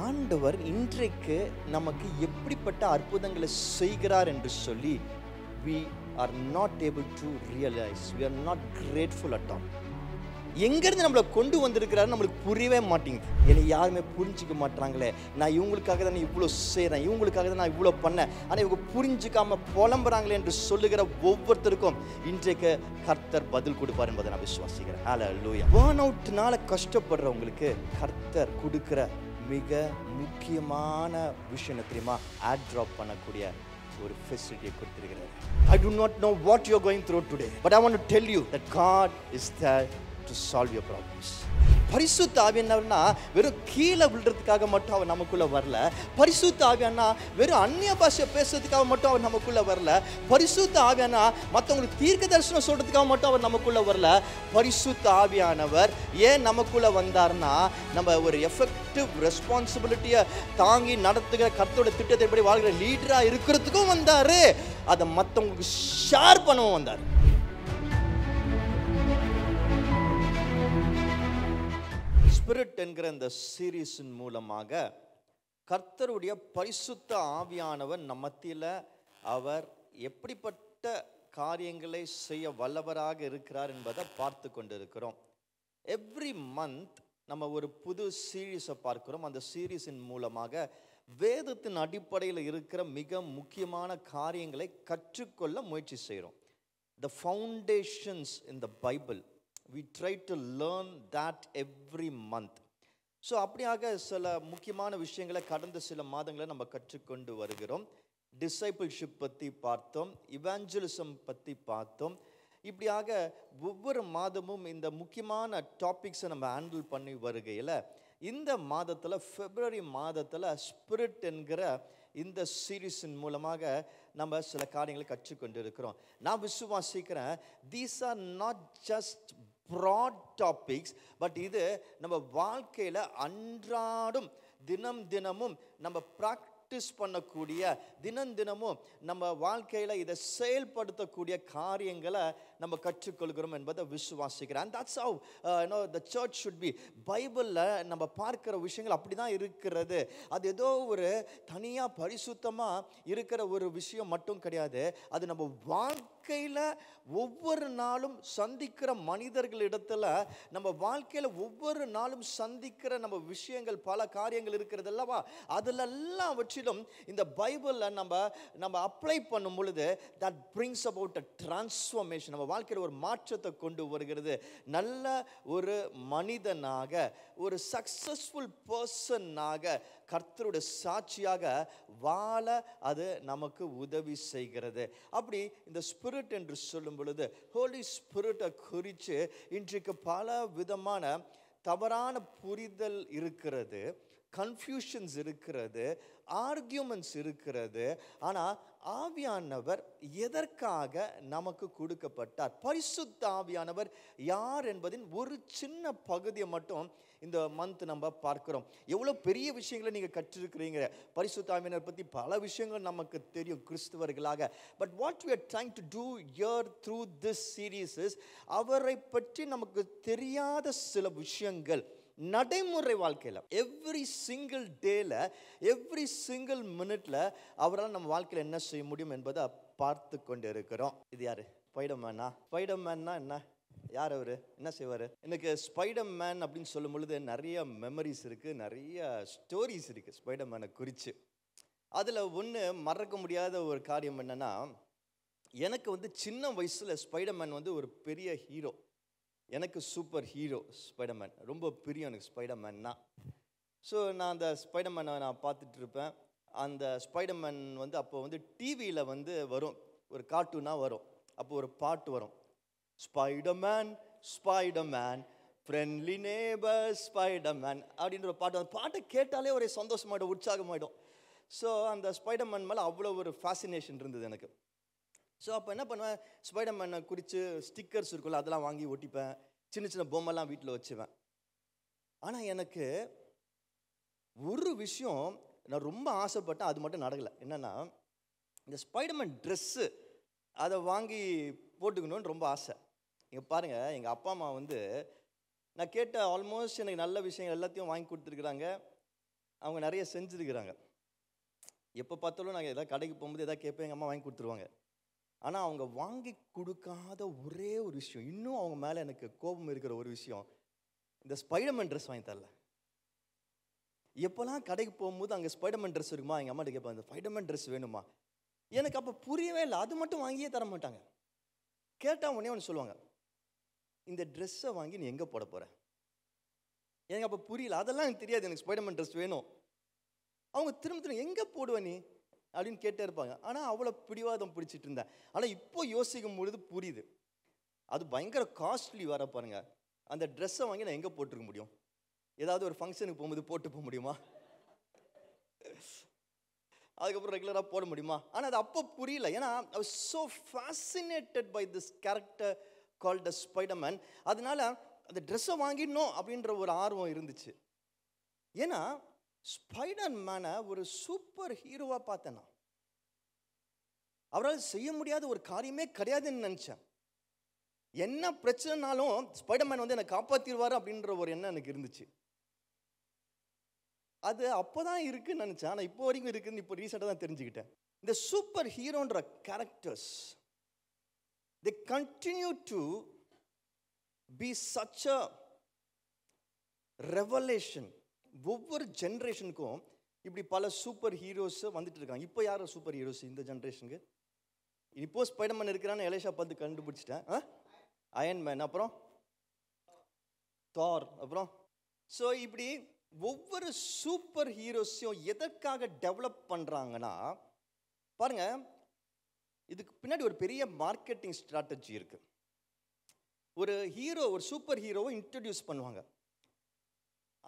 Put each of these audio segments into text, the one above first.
ஆண்டவர் இன்றைக்கு நமக்கு எப்படிப்பட்ட அற்புதங்களை செய்கிறார் என்று சொல்லி we are not able to realize, we are not grateful at all. எங்கேருந்து நம்மளை கொண்டு வந்திருக்கிறாரு நம்மளுக்கு புரியவே மாட்டேங்குது. என்னை யாருமே புரிஞ்சிக்க மாட்டாங்களே, நான் இவங்களுக்காக தான் இவ்வளோ செய்கிறேன், இவங்களுக்காக தான் நான் இவ்வளோ பண்ணேன், ஆனால் இவங்க புரிஞ்சிக்காம புலம்புறாங்களே என்று சொல்லுகிற ஒவ்வொருத்தருக்கும் இன்றைக்கு கர்த்தர் பதில் கொடுப்பார் என்பதை நான் விசுவாசிக்கிறேன். ஹல்லேலூயா. பர்ன் அவுட்னால கஷ்டப்படுறவங்களுக்கு கர்த்தர் கொடுக்கிற மிக முக்கியமான விஷயம் தெரியுமா? ஆட் ட்ராப் பண்ணக்கூடிய ஒரு ஃபெசிலிட்டியை கொடுத்திருக்கிறார். I do not know what you are going through today, but I want to tell you that God is there to solve your problems. பரிசுத்த ஆவியானவர்னா வெறும் கீழே விழுறதுக்காக மட்டும் அவர் நமக்குள்ள வரல. பரிசுத்த ஆவியானா வெறும் அந்நிய பாஷை பேசுறதுக்காக மட்டும் அவர் நமக்குள்ள வரல. பரிசுத்த ஆவியானா மற்றவங்களுக்கு தீர்க்க தரிசனம் சொல்றதுக்காக மட்டும் அவர் நமக்குள்ள வரல. பரிசுத்த ஆவியானவர் ஏன் நமக்குள்ள வந்தார்னா, நம்ம ஒரு எஃபெக்டிவ் ரெஸ்பான்சிபிலிட்டியை தாங்கி நடத்துகிற கர்த்தரோட திட்டத்தை எப்படி வாழ்கிற லீடரா இருக்கிறதுக்கும் வந்தாரு. அதை மற்றவங்களுக்கு ஷேர் பண்ணவும் வந்தார். ஸ்பிரிட் என்கிற இந்த சீரீஸின் மூலமாக கர்த்தருடைய பரிசுத்த ஆவியானவர் நம்ம மத்தியில் அவர் எப்படிப்பட்ட காரியங்களை செய்ய வல்லவராக இருக்கிறார் என்பதை பார்த்து கொண்டிருக்கிறோம். எவ்ரி மந்த் நம்ம ஒரு புது சீரீஸை பார்க்கிறோம். அந்த சீரீஸின் மூலமாக வேதத்தின் அடிப்படையில் இருக்கிற மிக முக்கியமான காரியங்களை கற்றுக்கொள்ள முயற்சி செய்கிறோம். The foundations in the Bible, we try to learn that every month. So அப்படியாக சில முக்கியமான விஷயங்களை கடந்த சில மாதங்களை நம்ம கற்றுக்கொண்டு வருகிறோம். டிசைபிள்ஷிப் பற்றி பார்த்தோம், இவாஞ்சலிசம் பற்றி பார்த்தோம். இப்படியாக ஒவ்வொரு மாதமும் இந்த முக்கியமான டாபிக்ஸை நம்ம ஹேண்டில் பண்ணி வருகையில் இந்த மாதத்தில் பிப்ரவரி மாதத்தில் ஸ்பிரிட் என்கிற இந்த சீரீஸின் மூலமாக நம்ம சில காரியங்களை கற்றுக்கொண்டு இருக்கிறோம். நான் விசுவாசிக்கிறேன், these are not just broad topics, but இது நம்ம வாழ்க்கையில் அன்றாடம் தினமும் நம்ம ப்ராக்டிஸ் பண்ணக்கூடிய, தினமும் நம்ம வாழ்க்கையில் இதை செயல்படுத்தக்கூடிய காரியங்களை நம்ம கற்றுக்கொள்கிறோம் என்பதை விசுவாசிக்கிறேன். And that's how the church should be. பைபிளில் நம்ம பார்க்கிற விஷயங்கள் அப்படி தான் இருக்கிறது. அது ஏதோ ஒரு தனியாக பரிசுத்தமாக இருக்கிற ஒரு விஷயம் மட்டும் கிடையாது. அது நம்ம வாழ்க்கையில் ஒவ்வொரு நாளும் சந்திக்கிற மனிதர்களிடத்தில், நம்ம வாழ்க்கையில் ஒவ்வொரு நாளும் சந்திக்கிற நம்ம விஷயங்கள், பல காரியங்கள் இருக்கிறது அல்லவா, அதிலெல்லாம் வற்றிலும் இந்த பைபிளில் நம்ம அப்ளை பண்ணும் பொழுது that brings about a transformation. நம்ம வாழ்க்கையில் ஒரு மாற்றத்தை கொண்டு வருகிறது. நல்ல ஒரு மனிதனாக, ஒரு சக்சஸ்ஃபுல் பர்சனாக, கர்த்தருடைய சாட்சியாக வாழ அது நமக்கு உதவி செய்கிறது. அப்படி இந்த ஸ்பிரிட் என்று சொல்லும் பொழுது ஹோலி ஸ்பிரிட்டை குறித்து இன்றைக்கு பல விதமான தவறான புரிதல் இருக்கிறது, கன்ஃபியூஷன்ஸ் இருக்கிறது, ஆர்கியூமெண்ட்ஸ் இருக்கிறது. ஆனால் ஆவியானவர் எதற்காக நமக்கு கொடுக்கப்பட்டார், பரிசுத்த ஆவியானவர் யார் என்பதின் ஒரு சின்ன பகுதியை மட்டும் இந்த மந்த் நம்ம பார்க்கிறோம். எவ்வளோ பெரிய விஷயங்களை நீங்கள் கற்றிருக்கிறீங்க. பரிசுத்த ஆவியானவர் பற்றி பல விஷயங்கள் நமக்கு தெரியும் கிறிஸ்தவர்களாக. But what we are trying to do here through this series is, அவரை பற்றி நமக்கு தெரியாத சில விஷயங்கள் நடைமுறை வாழ்க்கையில் எவ்ரி சிங்கிள் டேல, எவ்ரி சிங்கிள் மினிட்ல அவரால் நம்ம வாழ்க்கையில் என்ன செய்ய முடியும் என்பதை பார்த்து கொண்டு இருக்கிறோம். இது யாரு? ஸ்பைடர்மேனா? ஸ்பைடர்மேன்னா என்ன? யார் அவர்? என்ன செய்வார்? எனக்கு ஸ்பைடர்மேன் அப்படின்னு சொல்லும் பொழுது நிறைய மெமரிஸ் இருக்குது, நிறைய ஸ்டோரிஸ் இருக்குது ஸ்பைடர்மேனை குறித்து. அதில் ஒன்று மறக்க முடியாத ஒரு காரியம் என்னென்னா, எனக்கு சின்ன வயசில் ஸ்பைடர்மேன் ஒரு பெரிய ஹீரோ. எனக்கு சூப்பர் ஹீரோ ஸ்பைடர்மேன், ரொம்ப பிரியம் எனக்கு ஸ்பைடர்மேன்னா. ஸோ நான் அந்த ஸ்பைடர்மேனை நான் பார்த்துட்டு இருப்பேன். அந்த ஸ்பைடர்மேன் அப்போ டிவியில் வரும், ஒரு கார்ட்டூனாக வரும். அப்போ ஒரு பாட்டு வரும், Spiderman Spiderman friendly neighbour Spiderman அப்படின்ற ஒரு பாட்டு. அந்த பாட்டை கேட்டாலே ஒரு சந்தோஷமாயிடும், உற்சாகமாயிடும். ஸோ அந்த ஸ்பைடர்மேன் மேலே அவ்வளோ ஒரு ஃபேசினேஷன் இருந்தது எனக்கு. ஸோ அப்போ என்ன பண்ணுவேன், ஸ்பைடர்மேனை குறித்து ஸ்டிக்கர்ஸ் இருக்குல்ல, அதெல்லாம் வாங்கி ஒட்டிப்பேன், சின்ன சின்ன பொம்மைலாம் வீட்டில் வச்சுவேன். ஆனால் எனக்கு ஒரு விஷயம் நான் ரொம்ப ஆசைப்பட்டேன், அது மட்டும் நடக்கலை. என்னென்னா, இந்த ஸ்பைடர்மேன் ட்ரெஸ்ஸு அதை வாங்கி போட்டுக்கணும்னு ரொம்ப ஆசை. இங்கே பாருங்கள், எங்கள் அப்பா அம்மா நான் கேட்ட ஆல்மோஸ்ட் எனக்கு நல்ல விஷயங்கள் எல்லாத்தையும் வாங்கி கொடுத்துருக்குறாங்க. அவங்க நிறைய செஞ்சுருக்கிறாங்க. எப்போ பார்த்தாலும் நாங்கள் எதாவது கடைக்கு போகும்போது எதாவது கேட்பேன், எங்கள் அம்மா வாங்கி கொடுத்துருவாங்க. ஆனால் அவங்க வாங்கி கொடுக்காத ஒரே ஒரு விஷயம், இன்னும் அவங்க மேலே எனக்கு கோபம் இருக்கிற ஒரு விஷயம், இந்த ஸ்பைடர்மேன் ட்ரெஸ் வாங்கி தரல. எப்போல்லாம் கடைக்கு போகும்போது அங்கே ஸ்பைடர்மேன் ட்ரெஸ் இருக்குமா, எங்கள் அம்மாட்ட கேட்பாங்க, இந்த ஸ்பைடர்மேன் ட்ரெஸ் வேணுமா. எனக்கு அப்போ புரியவே இல்லை. அது மட்டும் வாங்கியே தர மாட்டாங்க. கேட்டால் உடனே ஒன்று சொல்லுவாங்க, இந்த ட்ரெஸ்ஸை வாங்கி நீ எங்கே போட போகிற. எனக்கு அப்போ புரியல. அதெல்லாம் எனக்கு தெரியாது, எனக்கு ஸ்பைடர்மேன் ட்ரெஸ் வேணும். அவங்க திரும்ப திரும்ப எங்கே போடுவ நீ அப்படின்னு கேட்டே இருப்பாங்க. ஆனால் அவ்வளோ பிடிவாதம் பிடிச்சிட்டு இருந்தேன். ஆனால் இப்போ யோசிக்கும் பொழுது புரியுது, அது பயங்கர காஸ்ட்லி வர பாருங்க. அந்த ட்ரெஸ்ஸை வாங்கி நான் எங்கே போட்டிருக்க முடியும்? ஏதாவது ஒரு ஃபங்க்ஷனுக்கு போகும்போது போட்டு போக முடியுமா? அதுக்கப்புறம் ரெகுலராக போட முடியுமா? ஆனால் அது அப்போ புரியல. ஏன்னா I was so fascinated by this character called the Spider-Man. அதனால அந்த ட்ரெஸ்ஸை வாங்கிடணும் அப்படின்ற ஒரு ஆர்வம் இருந்துச்சு. ஏன்னா ஸ்பைடர்மேனை ஒரு சூப்பர் ஹீரோவாக பார்த்தேன் நான். அவரால் செய்ய முடியாத ஒரு காரியமே கிடையாதுன்னு நினச்சேன். என்ன பிரச்சனைனாலும் ஸ்பைடர்மேன் வந்து என்னை காப்பாற்றிடுவார் அப்படின்ற ஒரு எண்ணம் எனக்கு இருந்துச்சு. அது அப்போதான் இருக்குன்னு நினச்சேன். ஆனால் இப்போ வரைக்கும் இருக்குன்னு இப்போ ரீசெண்டாக தான் தெரிஞ்சுக்கிட்டேன். இந்த சூப்பர் ஹீரோன்ற characters they continue to be such a revelation. ஒவ்வொரு ஜென்ரேஷனுக்கும் இப்படி பல சூப்பர் ஹீரோஸ் வந்துட்டு இருக்காங்க. இப்போ யார் சூப்பர் ஹீரோஸ் இந்த ஜென்ரேஷனுக்கு? இப்போ ஸ்பைடர்மேன் இருக்கிறான்னு எலேஷா பார்த்து கண்டுபிடிச்சிட்டேன். அயன்மேன், அப்புறம் தார், அப்புறம் ஸோ இப்படி ஒவ்வொரு சூப்பர் ஹீரோஸையும் எதற்காக டெவலப் பண்ணுறாங்கன்னா பாருங்க, இதுக்கு பின்னாடி ஒரு பெரிய மார்க்கெட்டிங் ஸ்ட்ராட்டஜி இருக்கு. ஒரு ஹீரோ, ஒரு சூப்பர் ஹீரோவை இன்ட்ரடியூஸ் பண்ணுவாங்க.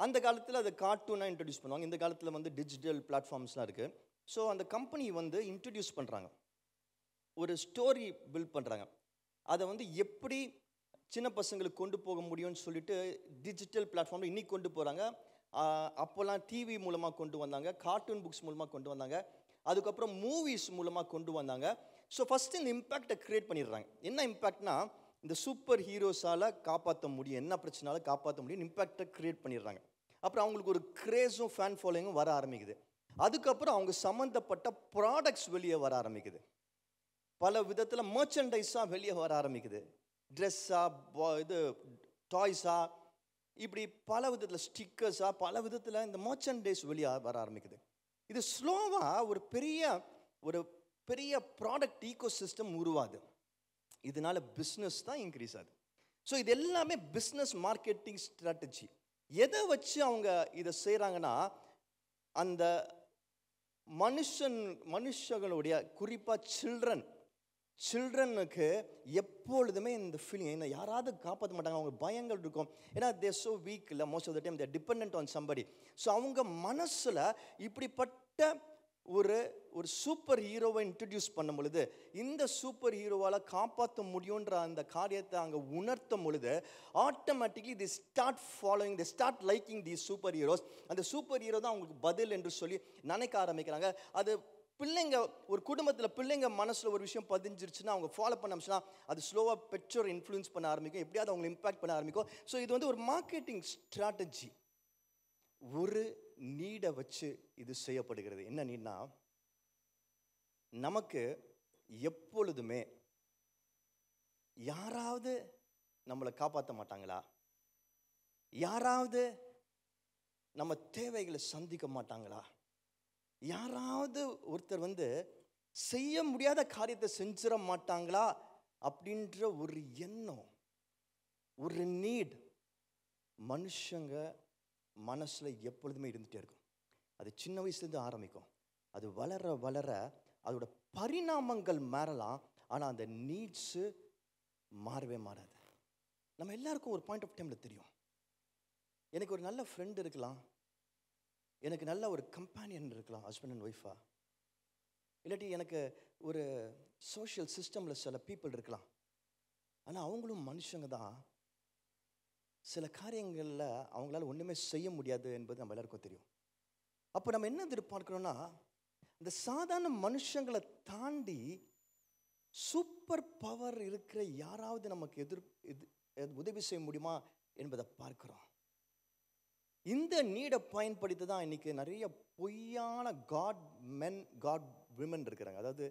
அந்த காலத்தில் அதை கார்ட்டூனாக இன்ட்ரடியூஸ் பண்ணுவாங்க. இந்த காலத்தில் வந்து டிஜிட்டல் பிளாட்ஃபார்ம்ஸ்லாம் இருக்குது. ஸோ அந்த கம்பெனி வந்து இன்ட்ரடியூஸ் பண்ணுறாங்க, ஒரு ஸ்டோரி பில்ட் பண்ணுறாங்க. அதை வந்து எப்படி சின்ன பசங்களுக்கு கொண்டு போக முடியும்னு சொல்லிட்டு டிஜிட்டல் பிளாட்ஃபார்மில் இன்னைக்கு கொண்டு போகிறாங்க. அப்போல்லாம் டிவி மூலமாக கொண்டு வந்தாங்க, கார்ட்டூன் புக்ஸ் மூலமாக கொண்டு வந்தாங்க, அதுக்கப்புறம் மூவிஸ் மூலமாக கொண்டு வந்தாங்க. ஸோ ஃபஸ்ட்டு இந்த இம்பேக்டை க்ரியேட் பண்ணிடுறாங்க. என்ன இம்பேக்ட்னா, இந்த சூப்பர் ஹீரோஸால் காப்பாற்ற முடியும், என்ன பிரச்சனாலும் காப்பாற்ற முடியும், இம்பேக்டை க்ரியேட் பண்ணிடுறாங்க. அப்புறம் அவங்களுக்கு ஒரு க்ரேஸும் ஃபேன் ஃபாலோயிங்கும் வர ஆரம்பிக்குது. அதுக்கப்புறம் அவங்க சம்மந்தப்பட்ட ப்ராடக்ட்ஸ் வெளியே வர ஆரம்பிக்குது. பல விதத்தில் மர்ச்சன்டைஸாக வெளியே வர ஆரம்பிக்குது. ட்ரெஸ்ஸாக, இது டாய்ஸாக, இப்படி பல விதத்தில் ஸ்டிக்கர்ஸாக, பல விதத்தில் இந்த மர்ச்சன்டைஸ் வெளியே வர ஆரம்பிக்குது. இது ஸ்லோவாக ஒரு பெரிய ப்ராடக்ட் ஈகோ சிஸ்டம் உருவாது. இதனால பிஸ்னஸ் தான் இன்க்ரீஸ் ஆகுது. ஸோ இது எல்லாமே பிஸ்னஸ் மார்க்கெட்டிங் ஸ்ட்ராட்டஜி. எதை வச்சு அவங்க இதை செய்கிறாங்கன்னா, அந்த மனுஷங்களுடைய குறிப்பாக சில்ட்ரனுக்கு எப்பொழுதுமே இந்த ஃபீலிங், என்ன யாராவது காப்பாற்ற மாட்டாங்க, அவங்க பயங்கள் இருக்கும். ஏன்னா தேர் ஸோ வீக், இல்லை most of the time they're depend on somebody. So அவங்க மனசில் இப்படிப்பட்ட ஒரு சூப்பர் ஹீரோவை இன்ட்ரடியூஸ் பண்ணும் பொழுது, இந்த சூப்பர் ஹீரோவால் காப்பாற்ற முடியுன்ற அந்த காரியத்தை அங்கே உணர்த்தும் பொழுது, automatically the start following, the start liking the super heroes. அந்த சூப்பர் ஹீரோ தான் அவங்களுக்கு பதில் என்று சொல்லி நினைக்க ஆரம்பிக்கிறாங்க. அது பிள்ளைங்க, ஒரு குடும்பத்தில் பிள்ளைங்க மனசில் ஒரு விஷயம் பதிஞ்சிருச்சுன்னா, அவங்க ஃபாலோ பண்ண ஆரம்பிச்சுன்னா, அது ஸ்லோவாக பெற்றோர் இன்ஃப்ளூயன்ஸ் பண்ண ஆரம்பிக்கும், எப்படியாவது அவங்களை இம்பாக்ட் பண்ண ஆரம்பிக்கும். ஸோ இது வந்து ஒரு மார்க்கெட்டிங் ஸ்ட்ராட்டஜி. ஒரு நீடை வச்சு இது செய்யப்படுகிறது. என்ன நீட்னா, நமக்கு எப்பொழுதுமே யாராவது நம்மளை காப்பாற்ற மாட்டாங்களா, யாராவது நம்ம தேவைகளை சந்திக்க மாட்டாங்களா, யாராவது ஒருத்தர் வந்து செய்ய முடியாத காரியத்தை செஞ்சிட மாட்டாங்களா அப்படின்ற ஒரு எண்ணம், ஒரு நீட் மனுஷங்க மனசில் எப்பொழுதுமே இருந்துகிட்டே இருக்கும். அது சின்ன வயசுலேருந்து ஆரம்பிக்கும். அது வளர வளர அதோட பரிணாமங்கள் மாறலாம், ஆனால் அந்த நீட்ஸு மாறவே மாறாது. நம்ம எல்லாருக்கும் ஒரு பாயிண்ட் ஆஃப் டைமில் தெரியும், எனக்கு ஒரு நல்ல ஃப்ரெண்ட் இருக்கலாம், எனக்கு நல்ல ஒரு கம்பேனியன் இருக்கலாம், ஹஸ்பண்ட் அண்ட் ஒய்ஃபா, இல்லாட்டி எனக்கு ஒரு சோஷியல் சிஸ்டமில் சில பீப்புள் இருக்கலாம். ஆனால் அவங்களும் மனுஷங்க தான். சில காரியங்களில் அவங்களால ஒன்றுமே செய்ய முடியாது என்பது நம்ம எல்லாருக்கும் தெரியும். அப்போ நம்ம என்ன எதிர்பார்க்கிறோன்னா, இந்த சாதாரண மனுஷங்களை தாண்டி சூப்பர் பவர் இருக்கிற யாராவது நமக்கு உதவி செய்ய முடியுமா என்பதை பார்க்கிறோம். இந்த நீடை பயன்படுத்தி தான் இன்னைக்கு நிறைய பொய்யான காட் மென் காட் விமன் இருக்கிறாங்க. அதாவது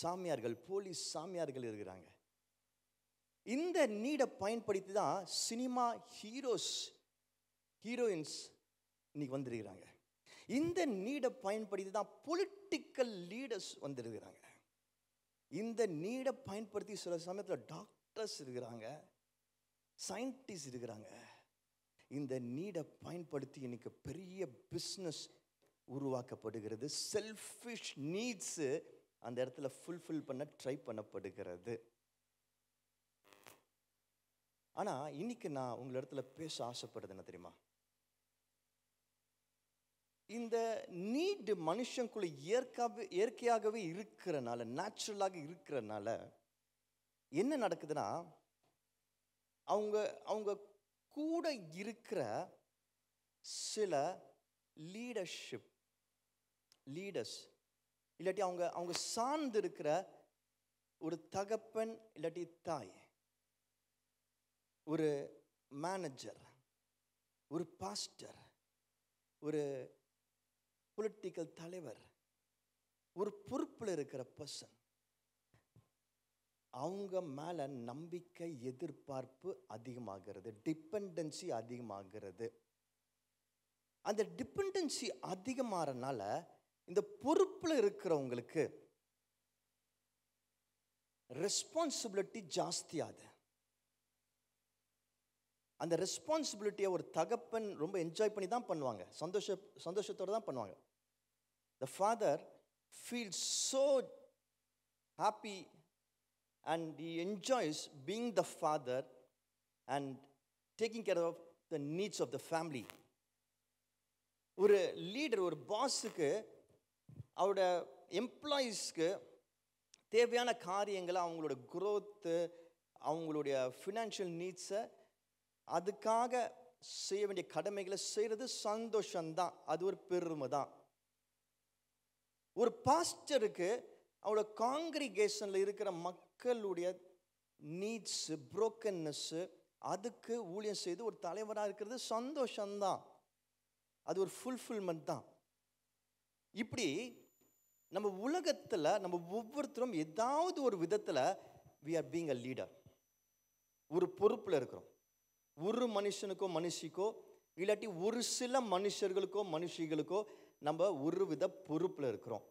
சாமியார்கள், போலீஸ் சாமியார்கள் இருக்கிறாங்க. இந்த நீடை பயன்படுத்தி தான் சினிமா ஹீரோயின்ஸ் இன்னைக்கு வந்திருக்கிறாங்க. இந்த நீடை பயன்படுத்தி தான் பொலிட்டிக்கல் லீடர்ஸ் வந்திருக்கிறாங்க. இந்த நீடை பயன்படுத்தி சில சமயத்தில் டாக்டர்ஸ் இருக்கிறாங்க, சயின்டிஸ்ட் இருக்கிறாங்க. இந்த நீடை பயன்படுத்தி இன்னைக்கு பெரிய பிஸ்னஸ் உருவாக்கப்படுகிறது. செல்ஃபிஷ் நீட்ஸ் அந்த இடத்துல ஃபுல்ஃபில் பண்ண ட்ரை பண்ணப்படுகிறது. ஆனால் இன்னைக்கு நான் உங்கள் இடத்துல பேச ஆசைப்படுறது என்ன தெரியுமா? இந்த நீடு மனுஷனுக்குள்ள இயற்கையாகவே இருக்கிறனால, நேச்சுரலாக இருக்கிறனால என்ன நடக்குதுன்னா, அவங்க கூட இருக்கிற சில லீடர்ஸ் இல்லாட்டி அவங்க சார்ந்து இருக்கிற ஒரு தகப்பன் இல்லாட்டி தாய், ஒரு மேனேஜர், ஒரு பாஸ்டர், ஒரு பொலிட்டிக்கல் தலைவர், ஒரு பொறுப்பில் இருக்கிற பர்சன், அவங்க மேல நம்பிக்கை எதிர்பார்ப்பு அதிகமாகிறது, டிபெண்டன்சி அதிகமாகிறது. அந்த டிபெண்டன்சி அதிகமாகறனால இந்த பொறுப்பில் இருக்கிறவங்களுக்கு ரெஸ்பான்சிபிலிட்டி ஜாஸ்தியாகுது. அந்த ரெஸ்பான்சிபிலிட்டியை ஒரு தகப்பன் ரொம்ப என்ஜாய் பண்ணி தான் பண்ணுவாங்க, சந்தோஷத்தோடு தான் பண்ணுவாங்க. The father feels so happy and he enjoys being the father and taking care of the needs of the family. ஒரு லீடர், ஒரு பாஸுக்கு அவரோட எம்ப்ளாயீஸ்க்கு தேவையான காரியங்களை, அவங்களோட growth, அவங்களுடைய ஃபினான்ஷியல் நீட்ஸை, அதுக்காக செய்ய வேண்டிய கடமைகளை செய்கிறது சந்தோஷம்தான், அது ஒரு பெருமை தான். ஒரு பாஸ்டருக்கு அவரோட காங்கிரிகேஷனில் இருக்கிற மக்களுடைய நீட்ஸ், புரோக்கன்னஸ், அதுக்கு ஊழியம் செய்து ஒரு தலைவராக இருக்கிறது சந்தோஷம்தான், அது ஒரு ஃபுல்ஃபில்மெண்ட் தான். இப்படி நம்ம உலகத்தில் நம்ம ஒவ்வொருத்தரும் ஏதாவது ஒரு விதத்தில் we are being a leader. ஒரு பொறுப்பில் இருக்கிறோம். ஒரு மனுஷனுக்கோ மனுஷிக்கோ இல்லாட்டி ஒரு சில மனுஷர்களுக்கோ மனுஷிகளுக்கோ நம்ம ஒரு வித பொறுப்பில் இருக்கிறோம்.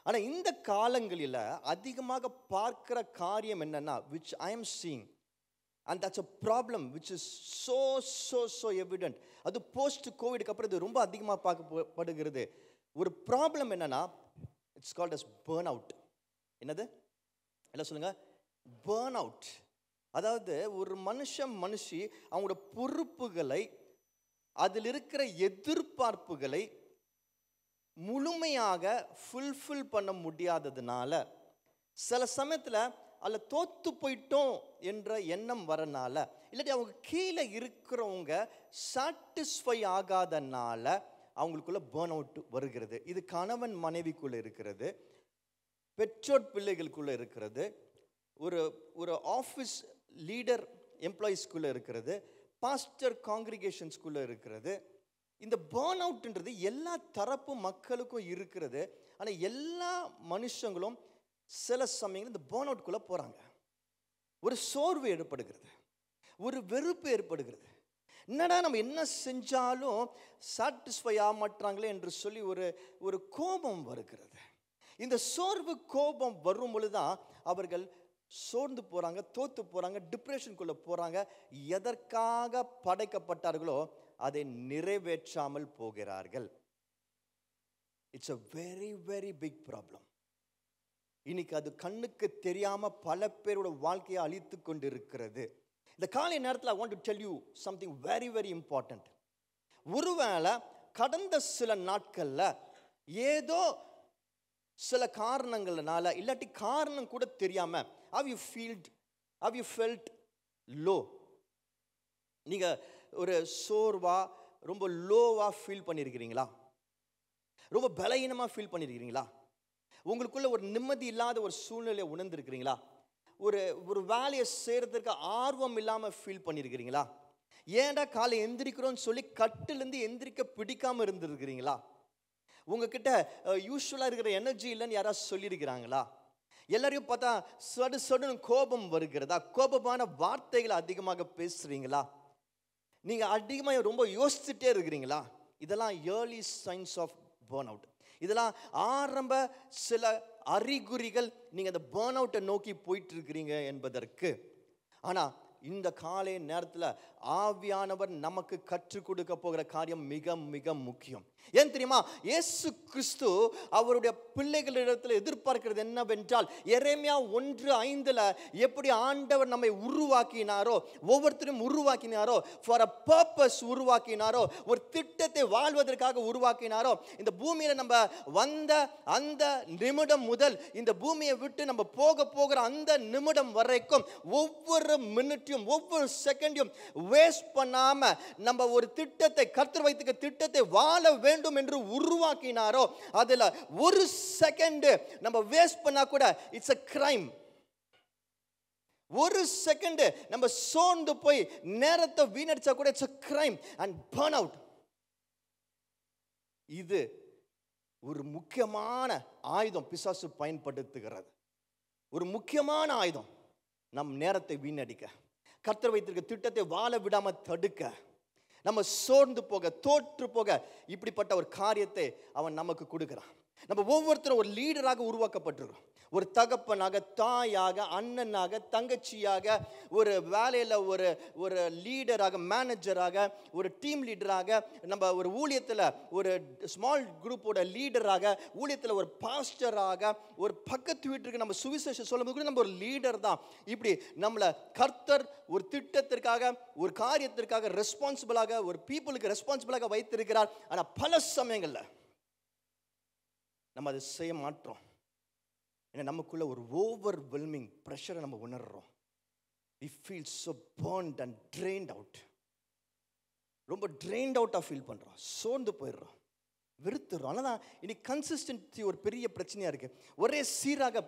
ஆனால் இந்த காலங்களில் அதிகமாக பார்க்கிற காரியம் என்னன்னா, which I am seeing, and that's a problem which is so evident. அது போஸ்ட் கோவிடுக்கு அப்புறம் இது ரொம்ப அதிகமாக பார்க்கப்படுகிறது. ஒரு ப்ராப்ளம் என்னன்னா, it's called as burn out. என்னது எல்லாம் சொல்லுங்க, பேர்ன் அவுட். அதாவது ஒரு மனுஷி அவங்களோட பொறுப்புகளை, அதில் இருக்கிற எதிர்பார்ப்புகளை முழுமையாக ஃபுல்ஃபில் பண்ண முடியாததுனால, சில சமயத்தில் அதில் தோத்து போயிட்டோம் என்ற எண்ணம் வரனால, இல்லாட்டி அவங்க கீழே இருக்கிறவங்க சாட்டிஸ்ஃபை ஆகாதனால அவங்களுக்குள்ள பேர்ன் அவுட் வருகிறது. இது கணவன் மனைவிக்குள்ளே இருக்கிறது, பெற்றோர் பிள்ளைகளுக்குள்ளே இருக்கிறது, ஒரு ஆஃபீஸ் லீடர் எம்ப்ளாயீஸ்குள்ளே இருக்கிறது, பாஸ்டர் காங்கிரிகேஷன்ஸ்குள்ளே இருக்கிறது. இந்த பேர்ன் அவுட்ன்றது எல்லா தரப்பு மக்களுக்கும் இருக்கிறது. ஆனால் எல்லா மனுஷங்களும் சில சமயங்கள் இந்த பேர்ன் அவுட்குள்ளே போகிறாங்க. ஒரு சோர்வு ஏற்படுகிறது, ஒரு வெறுப்பு ஏற்படுகிறது. என்னடா நம்ம என்ன செஞ்சாலும் சாட்டிஸ்ஃபை ஆக மாட்டாங்களே என்று சொல்லி ஒரு கோபம் வருகிறது. இந்த சோர்வு கோபம் வரும் பொழுதுதான் அவர்கள் சோர்ந்து போகிறாங்க, தோத்து போகிறாங்க, டிப்ரெஷனுக்குள்ளே போகிறாங்க. எதற்காக படைக்கப்பட்டார்களோ அதை நிறைவேற்றாமல் போகிறார்கள். It's a very very big problem. இன்னைக்கு அது கண்ணுக்கு தெரியாம பல பேரோட வாழ்க்கையை அழித்து கொண்டு இருக்கிறது. இந்த காலை நேரத்தில் I want to tell you something very very important. ஒருவேளை கடந்த சில நாட்கள்ல ஏதோ சில காரணங்கள்னால, இல்லாட்டி காரணம் கூட தெரியாம have you felt low? நீங்க ஒரு சோர்வா, ரொம்ப லோவா ஃபீல் பண்ணியிருக்கிறீங்களா? ரொம்ப பலவீனமாக ஃபீல் பண்ணியிருக்கிறீங்களா? உங்களுக்குள்ள ஒரு நிம்மதி இல்லாத ஒரு சூழ்நிலையை உணர்ந்திருக்கிறீங்களா? ஒரு வேலையை செய்கிறதுக்கு ஆர்வம் இல்லாமல் ஃபீல் பண்ணியிருக்கிறீங்களா? ஏன்டா காலை எந்திரிக்கிறோன்னு சொல்லி கட்டிலேருந்து எந்திரிக்க பிடிக்காம இருந்திருக்கிறீங்களா? உங்ககிட்ட யூஸ்வலாக இருக்கிற எனர்ஜி இல்லைன்னு யாராவது சொல்லியிருக்கிறாங்களா? எல்லாரையும் பார்த்தா சடுன்னு கோபம் வருகிறதா? கோபமான வார்த்தைகளை அதிகமாக பேசுறீங்களா? நீங்கள் அதிகமாக ரொம்ப யோசிச்சுட்டே இருக்கிறீங்களா? இதெல்லாம் early signs of burn out. இதெல்லாம் ஆரம்ப சில அறிகுறிகள் நீங்கள் அந்த பர்ன் அவுட்டை நோக்கி போயிட்டு இருக்கிறீங்க என்பதற்கு. ஆனால் இந்த காலை நேரத்தில் ஆவியானவர் நமக்கு கற்றுக் கொடுக்க போகிற காரியம் மிக மிக முக்கியம். ஏன் தெரியுமா? இயேசு கிறிஸ்து அவருடைய பிள்ளைகளிடத்தில் எதிர்பார்க்கிறது என்னவென்றால், எரேமியா 1:5 எப்படி ஆண்டவர் நம்மை உருவாக்கினாரோ, ஒவ்வொருத்தரும் உருவாக்கினாரோ, ஃபார் அ பர்பஸ் உருவாக்கினாரோ, ஒரு திட்டத்தை வாழ்வதற்காக உருவாக்கினாரோ, இந்த பூமியில் நம்ம வந்த அந்த நிமிடம் முதல் இந்த பூமியை விட்டு நம்ம போகிற அந்த நிமிடம் வரைக்கும் ஒவ்வொரு மினிட்டையும் ஒவ்வொரு செகண்டையும் வேஸ்ட் பண்ணாம நம்ம ஒரு திட்டத்தை, கர்த்தர் வைத்துக்க திட்டத்தை வாழ வேண்டும் என்று உருவாக்கினாரோ, அதுல ஒரு செகண்ட் நம்ம வேஸ்ட் பண்ணா கூட இட்ஸ் a crime. ஒரு செகண்ட் நம்ம சோர்ந்து போய் நேரத்தை வீணடிச்சா கூட it's a crime and burn out. இது ஒரு முக்கியமான ஆயுதம் பிசாசு பயன்படுத்துகிறது. ஒரு முக்கியமான ஆயுதம் நம் நேரத்தை வீணடிக்க, கர்த்தர் வைத்திருக்க திட்டத்தை வாழ விடாம தடுக்க, நம்ம சோர்ந்து போக, தோற்று போக இப்படிப்பட்ட ஒரு காரியத்தை அவன் நமக்கு கொடுக்கிறான். நம்ம ஒவ்வொருத்தரும் ஒரு லீடராக உருவாக்கப்பட்டிருக்கிறோம். ஒரு தகப்பனாக, தாயாக, அண்ணனாக, தங்கச்சியாக, ஒரு வேலையில் ஒரு லீடராக, மேனேஜராக, ஒரு டீம் லீடராக, நம்ம ஒரு ஊழியத்தில் ஒரு ஸ்மால் குரூப்போட லீடராக, ஊழியத்தில் ஒரு பாஸ்டராக, ஒரு பக்கத்து வீட்டுக்கு நம்ம சுவிசேஷம் சொல்லும்போது கூட நம்ம ஒரு லீடர் தான். இப்படி நம்மளை கர்த்தர் ஒரு திட்டத்திற்காக, ஒரு காரியத்திற்காக ரெஸ்பான்சிபிளாக, ஒரு பீப்புளுக்கு ரெஸ்பான்சிபிளாக வைத்திருக்கிறார். ஆனால் பல சமயங்களில் நம்ம அதை செய்ய மாட்டோம். ஏன்னா நமக்குள்ள ஒரு ஓவர்வெல்மிங் ப்ரெஷரை நம்ம உணர்றோம். we feel so burned and drained out. ரொம்ப ட்ரெயின்ட் அவுட்டாக ஃபீல் பண்ணுறோம், சோர்ந்து போயிடுறோம், வெறுத்துடுறோம். ஆனால் தான் இன்னைக்கு கன்சிஸ்டன்சி ஒரு பெரிய பிரச்சனையாக இருக்குது. ஒரே சீராக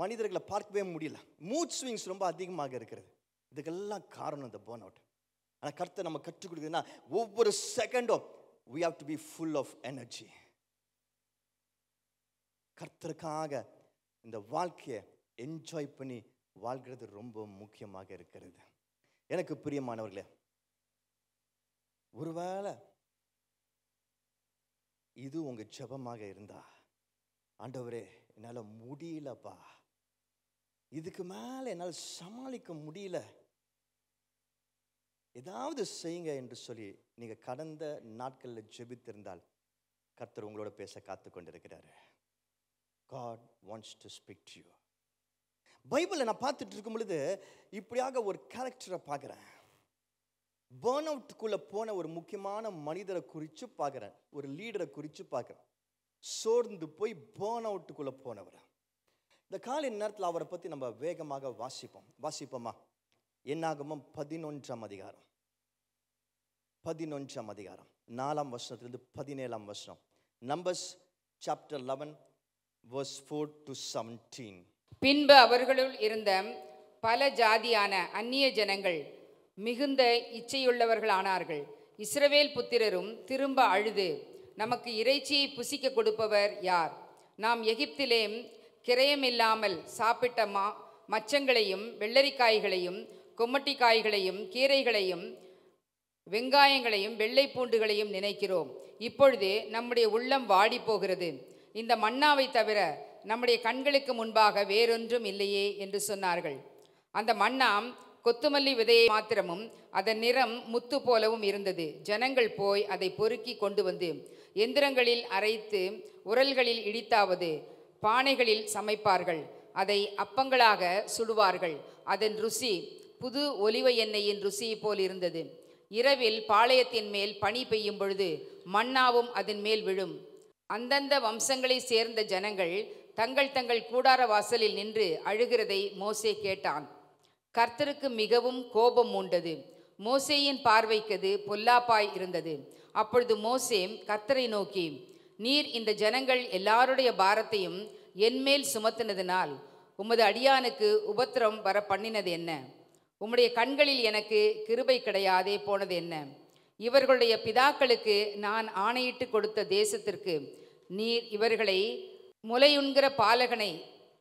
மனிதர்களை பார்க்கவே முடியல. மூட் ஸ்விங்ஸ் ரொம்ப அதிகமாக இருக்கிறது. இதுக்கெல்லாம் காரணம் இந்த பர்ன் அவுட். ஆனால் கர்த்தர் நம்ம கற்றுக் கொடுக்குதுன்னா ஒவ்வொரு செகண்டும் we have to be full of energy. கர்த்தருக்காக இந்த வாழ்க்கையை என்ஜாய் பண்ணி வாழ்கிறது ரொம்ப முக்கியமாக இருக்கிறது. எனக்கு பிரியமானவர்களே, ஒருவேளை இது உங்க ஜெபமாக இருந்தா, ஆண்டவரே என்னால் முடியலப்பா, இதுக்கு மேலே என்னால் சமாளிக்க முடியல, ஏதாவது செய்யுங்க என்று சொல்லி நீங்க கடந்த நாட்களில் ஜெபித்திருந்தால் கர்த்தர் உங்களோட பேச காத்து கொண்டிருக்கிறாரு. God wants to speak to you. பைபிளை நான் பார்த்துட்டு இருக்கும் பொழுது இப்படியாக ஒரு கேரக்டரை பார்க்குறேன். பர்ன் அவுட்டுக்குள்ளே போன ஒரு முக்கியமான மனிதரை குறித்து பார்க்குறேன், ஒரு லீடரை குறித்து பார்க்குறேன். சோர்ந்து போய் பர்ன் அவுட்டுக்குள்ளே போனவர். இந்த காலை நேரத்தில் அவரை பற்றி நம்ம வேகமாக வாசிப்போமா? என்னாகமம் 11ஆம் அதிகாரம் 4ஆம் வசனத்திலிருந்து 17ஆம் வசனம். Numbers chapter 11 verse 4 to 17. பின்பு அவர்களுள் இருந்த பல ஜாதியான அந்நிய ஜனங்கள் மிகுந்த இச்சையுள்ளவர்களானார்கள். இஸ்ரவேல் புத்திரரும் திரும்ப அழுது, நமக்கு இறைச்சியை புசிக்க கொடுப்பவர் யார்? நாம் எகிப்திலே கிரயமில்லாமல் சாப்பிட்ட மச்சங்களையும் வெள்ளரிக்காய்களையும் கொம்மட்டிக்காய்களையும் கீரைகளையும் வெங்காயங்களையும் வெள்ளை பூண்டுகளையும் நினைக்கிறோம். இப்பொழுது நம்முடைய உள்ளம் வாடி போகிறது. இந்த மன்னாவை தவிர நம்முடைய கண்களுக்கு முன்பாக வேறொன்றும் இல்லையே என்று சொன்னார்கள். அந்த மன்னாம் கொத்துமல்லி விதையை மாத்திரமும் அதன் நிறம் முத்து போலவும் இருந்தது. ஜனங்கள் போய் அதை பொறுக்கி கொண்டு வந்து எந்திரங்களில் அரைத்து உரல்களில் இடித்தாவது பானைகளில் சமைப்பார்கள். அதை அப்பங்களாக சுடுவார்கள். அதன் ருசி புது ஒலிவ எண்ணெயின் ருசியை போல் இருந்தது. இரவில் பாளையத்தின் மேல் பனி பெய்யும் பொழுது மன்னாவும் அதன் மேல் விழும். அந்தந்த வம்சங்களை சேர்ந்த ஜனங்கள் தங்கள் தங்கள் கூடார வாசலில் நின்று அழுகிறதை மோசே கேட்டான். கர்த்தருக்கு மிகவும் கோபம் உண்டது. மோசேயின் பார்வைக்கது பொல்லாப்பாய் இருந்தது. அப்பொழுது மோசே கர்த்தரை நோக்கி, நீர் இந்த ஜனங்கள் எல்லாருடைய பாரத்தையும் என்மேல் சுமத்தினதினால் உமது அடியானுக்கு உபத்திரம் வர பண்ணினது என்ன? உம்முடைய கண்களில் எனக்கு கிருபை கிடையாதே போனது என்ன? இவர்களுடைய பிதாக்களுக்கு நான் ஆணையிட்டு கொடுத்த தேசத்திற்கு நீர் இவர்களை முலையுண்கிற பாலகனை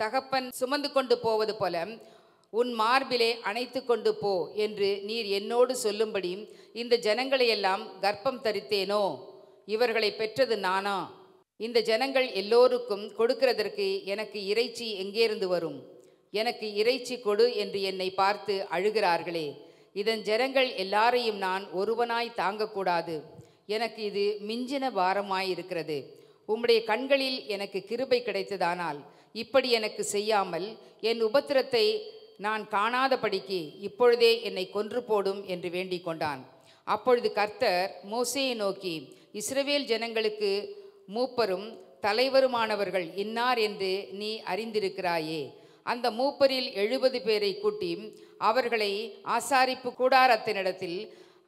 தகப்பன் சுமந்து கொண்டு போவது போல உன் மார்பிலே அணைத்து கொண்டு போ என்று நீர் என்னோடு சொல்லும்படி இந்த ஜனங்களையெல்லாம் கர்ப்பம் தரித்தேனோ? இவர்களை பெற்றது நானா? இந்த ஜனங்கள் எல்லோருக்கும் கொடுக்கிறதற்கு எனக்கு இறைச்சி எங்கேருந்து வரும்? எனக்கு இறைச்சி கொடு என்று என்னை பார்த்து அழுகிறார்களே. இதன் ஜனங்கள் எல்லாரையும் நான் ஒருவனாய் தாங்கக்கூடாது. எனக்கு இது மிஞ்சின பாரமாயிருக்கிறது. உம்முடைய கண்களில் எனக்கு கிருபை கிடைத்ததானால் இப்படி எனக்கு செய்யாமல் என் உபத்திரத்தை நான் காணாதபடிக்கு இப்பொழுதே என்னை கொன்று போடும் என்று வேண்டிக் கொண்டான். அப்பொழுது கர்த்தர் மோசேயை நோக்கி, இஸ்ரவேல் ஜனங்களுக்கு மூப்பரும் தலைவருமானவர்கள் இன்னார் என்று நீ அறிந்திருக்கிறாயே. அந்த மூப்பரில் 70 பேரை கூட்டி அவர்களை ஆசாரிப்பு கூடாரத்தினிடத்தில்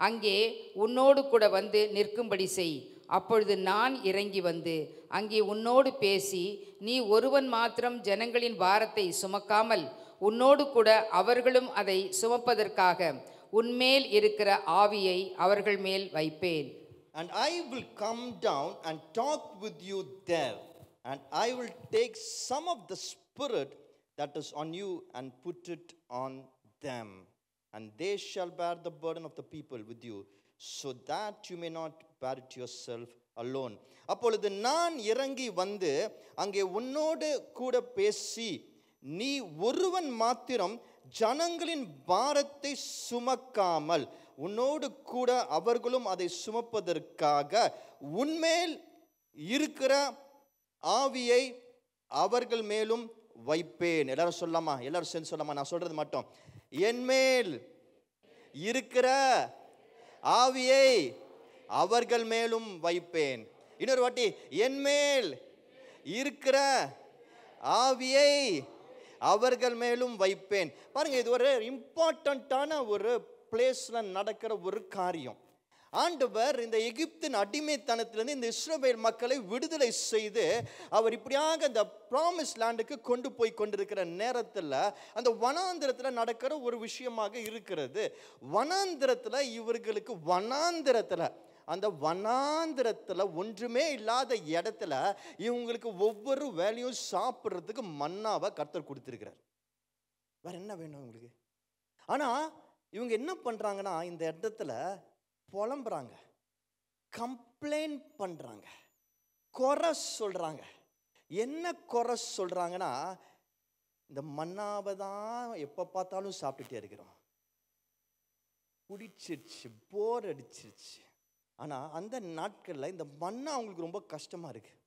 அங்கே உன்னோடு கூட வந்து நிற்கும்படி செய். அப்பொழுது நான் இறங்கி வந்து அங்கே உன்னோடு பேசி, நீ ஒருவன் மாத்திரம் ஜனங்களின் பாரத்தை சுமக்காமல் உன்னோடு கூட அவர்களும் அதை சுமப்பதற்காக உன்மேல் இருக்கிற ஆவியை அவர்கள் மேல் வைப்பேன். And I will come down and talk with you there, and I will take some of the spirit that is on you and put it on them, and they shall bear the burden of the people with you, so that you may not bear it yourself alone. அப்பொழுது நான் இறங்கி வந்து அங்கே உன்னோடு கூட பேசி, நீ ஒருவன் மாத்திரம் ஜனங்களின் பாரத்தை சுமக்காமல் உன்னோடு கூட அவர்களும் அதை சுமப்பதற்காக உன்மேல் இருக்கிற ஆவியை அவர்கள் மேலும் வைப்பேன். எல்லாரும் சொல்லலாமா? எல்லாரும் சேர்ந்து சொல்லலாமா? நான் சொல்றது மட்டும். என்மேல் இருக்கிற ஆவியை அவர்கள் மேலும் வைப்பேன். இன்னொரு வாட்டி, என்மேல் இருக்கிற ஆவியை அவர்கள் மேலும் வைப்பேன். பாருங்க, இது ஒரு இம்பார்ட்டண்ட்டான ஒரு பிளேஸ்ல நடக்கிற ஒரு காரியம். ஆண்டவர் இந்த எகிப்தின் அடிமைத்தனத்திலிருந்து இந்த இஸ்ரவேல் மக்களை விடுதலை செய்து அவர் இப்படியாக இந்த ப்ராமிஸ் லேண்டுக்கு கொண்டு போய் கொண்டிருக்கிற நேரத்தில் அந்த வனாந்திரத்தில் நடக்கிற ஒரு விஷயமாக இருக்கிறது. வனாந்திரத்தில் இவர்களுக்கு அந்த வனாந்திரத்தில் ஒன்றுமே இல்லாத இடத்துல இவங்களுக்கு ஒவ்வொரு வேலையும் சாப்பிட்றதுக்கு மன்னாவை கர்த்தர் கொடுத்துருக்கிறார். வேற என்ன வேணும் இவங்களுக்கு? ஆனால் இவங்க என்ன பண்ணுறாங்கன்னா, இந்த இடத்துல புலம்புறாங்க, கம்ப்ளைண்ட் பண்ணுறாங்க, குறை சொல்கிறாங்க. என்ன குறை சொல்கிறாங்கன்னா, இந்த மன்னாவை தான் எப்போ பார்த்தாலும் சாப்பிட்டுட்டே இருக்கிறோம், பிடிச்சிருச்சு, போர் அடிச்சிருச்சு. ஆனால் அந்த நாட்களில் இந்த மன்னா அவங்களுக்கு ரொம்ப கஷ்டமாக இருக்குது.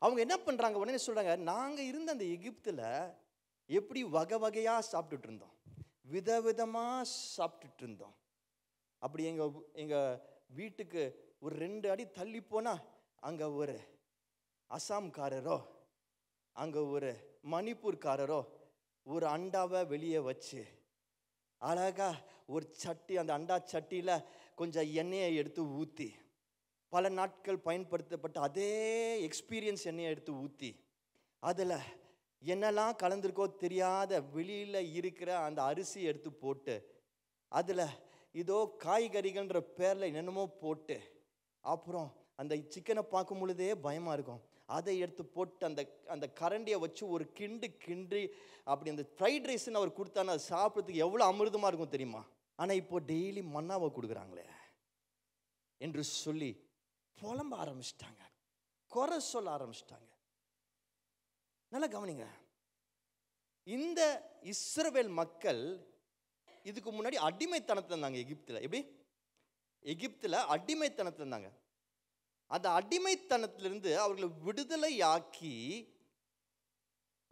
அவங்க என்ன பண்ணுறாங்க, உடனே சொல்கிறாங்க, நாங்கள் இருந்த அந்த எகிப்தில் எப்படி வகை வகையாக சாப்பிட்டுட்டு இருந்தோம், விதவிதமாக சாப்பிட்டுட்டு இருந்தோம். அப்படி எங்கள் வீட்டுக்கு ஒரு 2 அடி தள்ளி போனால் அங்கே ஒரு அசாம்காரரோ அங்கே ஒரு மணிப்பூர்காரரோ ஒரு அண்டாவை வெளியே வச்சு அழகா ஒரு சட்டி, அந்த அண்டா சட்டியில் கொஞ்சம் எண்ணெயை எடுத்து ஊற்றி, பல நாட்கள் பயன்படுத்தப்பட்ட அதே எக்ஸ்பீரியன்ஸ் எண்ணெயை எடுத்து ஊற்றி, அதில் என்னெல்லாம் கலந்துருக்கோ தெரியாத வெளியில் இருக்கிற அந்த அரிசி எடுத்து போட்டு, அதில் இதோ காய்கறிகள்ன்ற பேரில் என்னென்னமோ போட்டு, அப்புறம் அந்த சிக்கனை பார்க்கும் பொழுதே பயமாக இருக்கும், அதை எடுத்து போட்டு அந்த அந்த கரண்டியை வச்சு ஒரு கிண்டி அப்படி அந்த ஃப்ரைட் ரைஸ்ன்னு அவர் கொடுத்தானா அது சாப்பிட்றதுக்கு எவ்வளோ அமிர்தமாக இருக்கும் தெரியுமா? ஆனால் இப்போ டெய்லி மன்னாவை கொடுக்குறாங்களே என்று சொல்லி புலம்ப ஆரம்பிச்சிட்டாங்க, குறை சொல்ல ஆரம்பிச்சிட்டாங்க. நல்லா கவனிங்க, இந்த இஸ்ரவேல் மக்கள் இதுக்கு முன்னாடி அடிமைத்தனத்தில் இருந்தாங்க எகிப்தில். எப்படி? எகிப்தில் அடிமைத்தனத்தில் இருந்தாங்க. அந்த அடிமைத்தனத்திலிருந்து அவர்களை விடுதலை ஆக்கி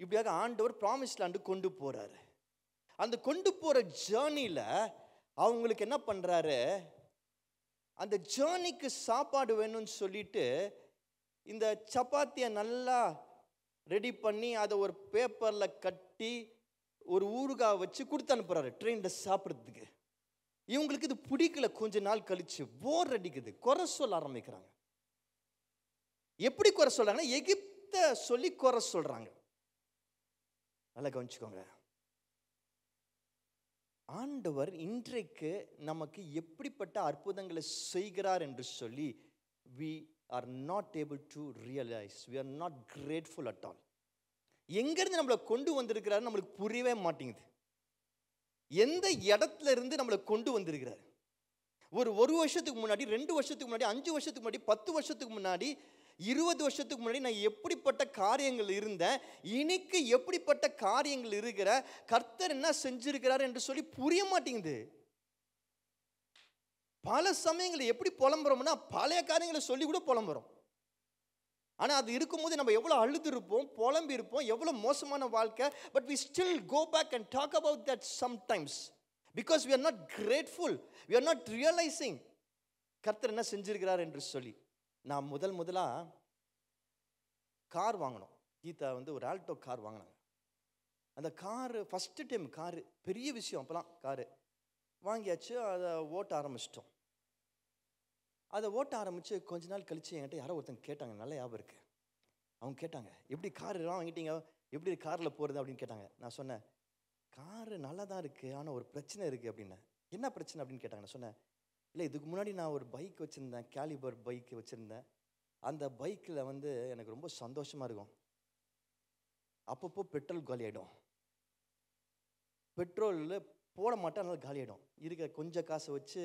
இப்படியாக ஆண்டவர் ப்ராமிஸ் லேண்டு கொண்டு போறாரு. அந்த கொண்டு போற ஜேர்னியில் அவங்களுக்கு என்ன பண்றாரு, அந்த ஜேர்னிக்கு சாப்பாடு வேணும்னு சொல்லிட்டு இந்த சப்பாத்தியை நல்லா ரெடி பண்ணி அதை ஒரு பேப்பரில் கட்டி ஒரு ஊறுகாய் வச்சு கொடுத்து அனுப்புறாரு ட்ரெயினில் சாப்பிட்றதுக்கு. இவங்களுக்கு இது பிடிக்கல. கொஞ்ச நாள் கழிச்சு போர் அடிக்குது, குறை சொல்ல ஆரம்பிக்கிறாங்க. எப்படி குறை சொல்றாங்கன்னா, எகிப்தை சொல்லி குறை சொல்றாங்க. நல்லா கவனிச்சுக்கோங்க. ஆண்டவர் இன்றைக்கு நமக்கு எப்படிப்பட்ட அற்புதங்களை செய்கிறார் என்று சொல்லி we are not able to realize, we are not grateful at all. எங்கிருந்து நம்மளை கொண்டு வந்திருக்கிறாரு நம்மளுக்கு புரியவே மாட்டேங்குது. எந்த இடத்துல இருந்து நம்மளை கொண்டு வந்திருக்கிறார்? ஒரு வருஷத்துக்கு முன்னாடி, 2 வருஷத்துக்கு முன்னாடி, 5 வருஷத்துக்கு முன்னாடி, 10 வருஷத்துக்கு முன்னாடி, 20 வருஷத்துக்கு முன்னாடி நான் எப்படிப்பட்ட காரியங்கள் இருந்தேன், இன்னைக்கு எப்படிப்பட்ட காரியங்கள் இருக்கிற, கர்த்தர் என்ன செஞ்சிருக்கிறார் என்று சொல்லி புரிய மாட்டேங்குது. பல சமயங்களில் எப்படி புலம்புறோம்னா பழைய காரியங்களை சொல்லி கூட புலம்புறோம். ஆனால் அது இருக்கும்போது நம்ம எவ்வளோ அழுது இருப்போம், புலம்பி இருப்போம், எவ்வளோ மோசமான வாழ்க்கை. But we still go back and talk about that sometimes because we are not grateful, we are not realizing கர்த்தர் என்ன செஞ்சிருக்கிறார் என்று சொல்லி. நான் முதலா கார் வாங்கினோம். கீதா ஒரு ஆல்டோ கார் வாங்கினாங்க. அந்த காரு ஃபஸ்ட்டு டைம், காரு பெரிய விஷயம். அப்போலாம் காரு வாங்கியாச்சு, அதை ஓட்ட ஆரம்பிச்சிட்டோம். அதை ஓட்ட ஆரம்பித்து கொஞ்ச நாள் கழித்து என்கிட்ட யாரோ ஒருத்தங்க கேட்டாங்க, நல்ல ஞாபகம் இருக்கு. அவங்க கேட்டாங்க, எப்படி காரெலாம் வாங்கிட்டீங்க, எப்படி காரில் போகிறது அப்படின்னு கேட்டாங்க. நான் சொன்னேன், காரு நல்லா தான் இருக்குது, ஆனால் ஒரு பிரச்சனை இருக்குது அப்படின்னேன். என்ன பிரச்சனை அப்படின்னு கேட்டாங்க. நான் சொன்னேன், இல்லை இதுக்கு முன்னாடி நான் ஒரு பைக் வச்சுருந்தேன், கேலிபர் பைக் வச்சுருந்தேன். அந்த பைக்கில் எனக்கு ரொம்ப சந்தோஷமாக இருக்கும். அப்பப்போ பெட்ரோல் காலி ஆகிடும், பெட்ரோலில் போட மாட்டேன், அதனால காலி ஆகிடும். இருக்க கொஞ்சம் காசை வச்சு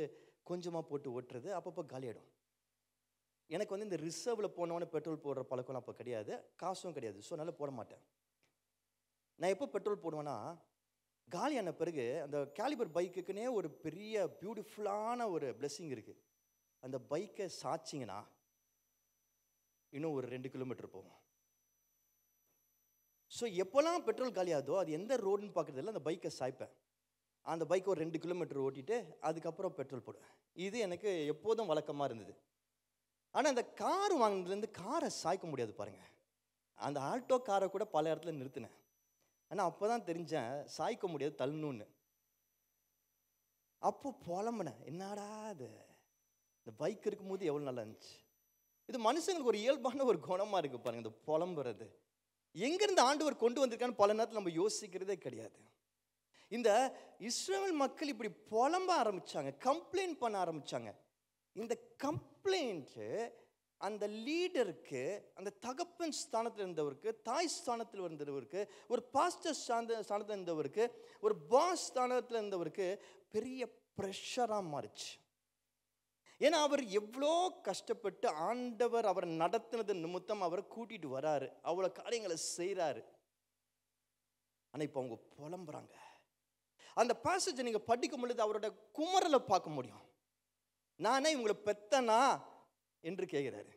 கொஞ்சமாக போட்டு ஓட்டுறது, அப்பப்போ காலி ஆகிடும். எனக்கு இந்த ரிசர்வில் போனவொன்னே பெட்ரோல் போடுற பழக்கம் அப்போ கிடையாது, காசும் கிடையாது. ஸோ அதனால் போட மாட்டேன். நான் எப்போ பெட்ரோல் போடுவேன்னா, காலியான பிறகு அந்த கேலிபர் பைக்குக்குன்னே ஒரு பெரிய பியூட்டிஃபுல்லான ஒரு பிளெஸ்ஸிங் இருக்குது. அந்த பைக்கை சாய்ச்சிங்கன்னா இன்னும் ஒரு 2 கிலோமீட்டர் போகும். ஸோ எப்போல்லாம் பெட்ரோல் காலியாதோ அது எந்த ரோடுன்னு பார்க்குறதில்ல, அந்த பைக்கை சாய்ப்பேன். அந்த பைக்கை ஒரு 2 கிலோமீட்டர் ஓட்டிட்டு அதுக்கப்புறம் பெட்ரோல் போடுவேன். இது எனக்கு எப்போதும் வழக்கமாக இருந்தது. ஆனால் அந்த கார் வாங்கினதுலேருந்து காரை சாய்க்க முடியாது பாருங்கள். அந்த ஆல்டோ காரை கூட பல இடத்துல நிறுத்தினேன். ஆனால் அப்போ தான் தெரிஞ்சேன் சாய்க்க முடியாது, தள்ளணுன்னு. அப்போ புலம்புனேன், என்னடா அது, இந்த பைக் இருக்கும்போது எவ்வளோ நல்லா இருந்துச்சு. இது மனுஷங்களுக்கு ஒரு இயல்பான ஒரு குணமாக இருக்குது பாருங்கள், இந்த புலம்புறது. எங்கேருந்து ஆண்டவர் கொண்டு வந்திருக்கான்னு பல நேரத்தில் நம்ம யோசிக்கிறதே கிடையாது. இந்த இஸ்ரவேல் மக்கள் இப்படி புலம்ப ஆரம்பித்தாங்க, கம்ப்ளைண்ட் பண்ண ஆரம்பித்தாங்க. இந்த கம்ப்ளைண்ட்டு அந்த லீடருக்கு, அந்த தகப்பன் ஸ்தானத்தில் இருந்தவருக்கு, தாய் ஸ்தானத்தில் இருந்தவருக்கு, ஒரு பாஸ்டர் ஸ்தானத்தில் இருந்தவருக்கு, ஒரு பாஸ் ஸ்தானத்தில் இருந்தவருக்கு பெரிய ப்ரெஷராக மாறிச்சு. ஏன்னா அவர் எவ்வளோ கஷ்டப்பட்டு ஆண்டவர் அவர் நடத்தினது நிமித்தம் அவரை கூட்டிகிட்டு வராரு, அவ்வளோ காரியங்களை செய்கிறாரு. ஆனால் இப்போ அவங்க புலம்புறாங்க. அந்த பாசேஜை நீங்கள் படிக்கும் பொழுது அவரோட குமரலை பார்க்க முடியும். நானே இவங்களை பெத்தனா என்று கேட்கிறாரு.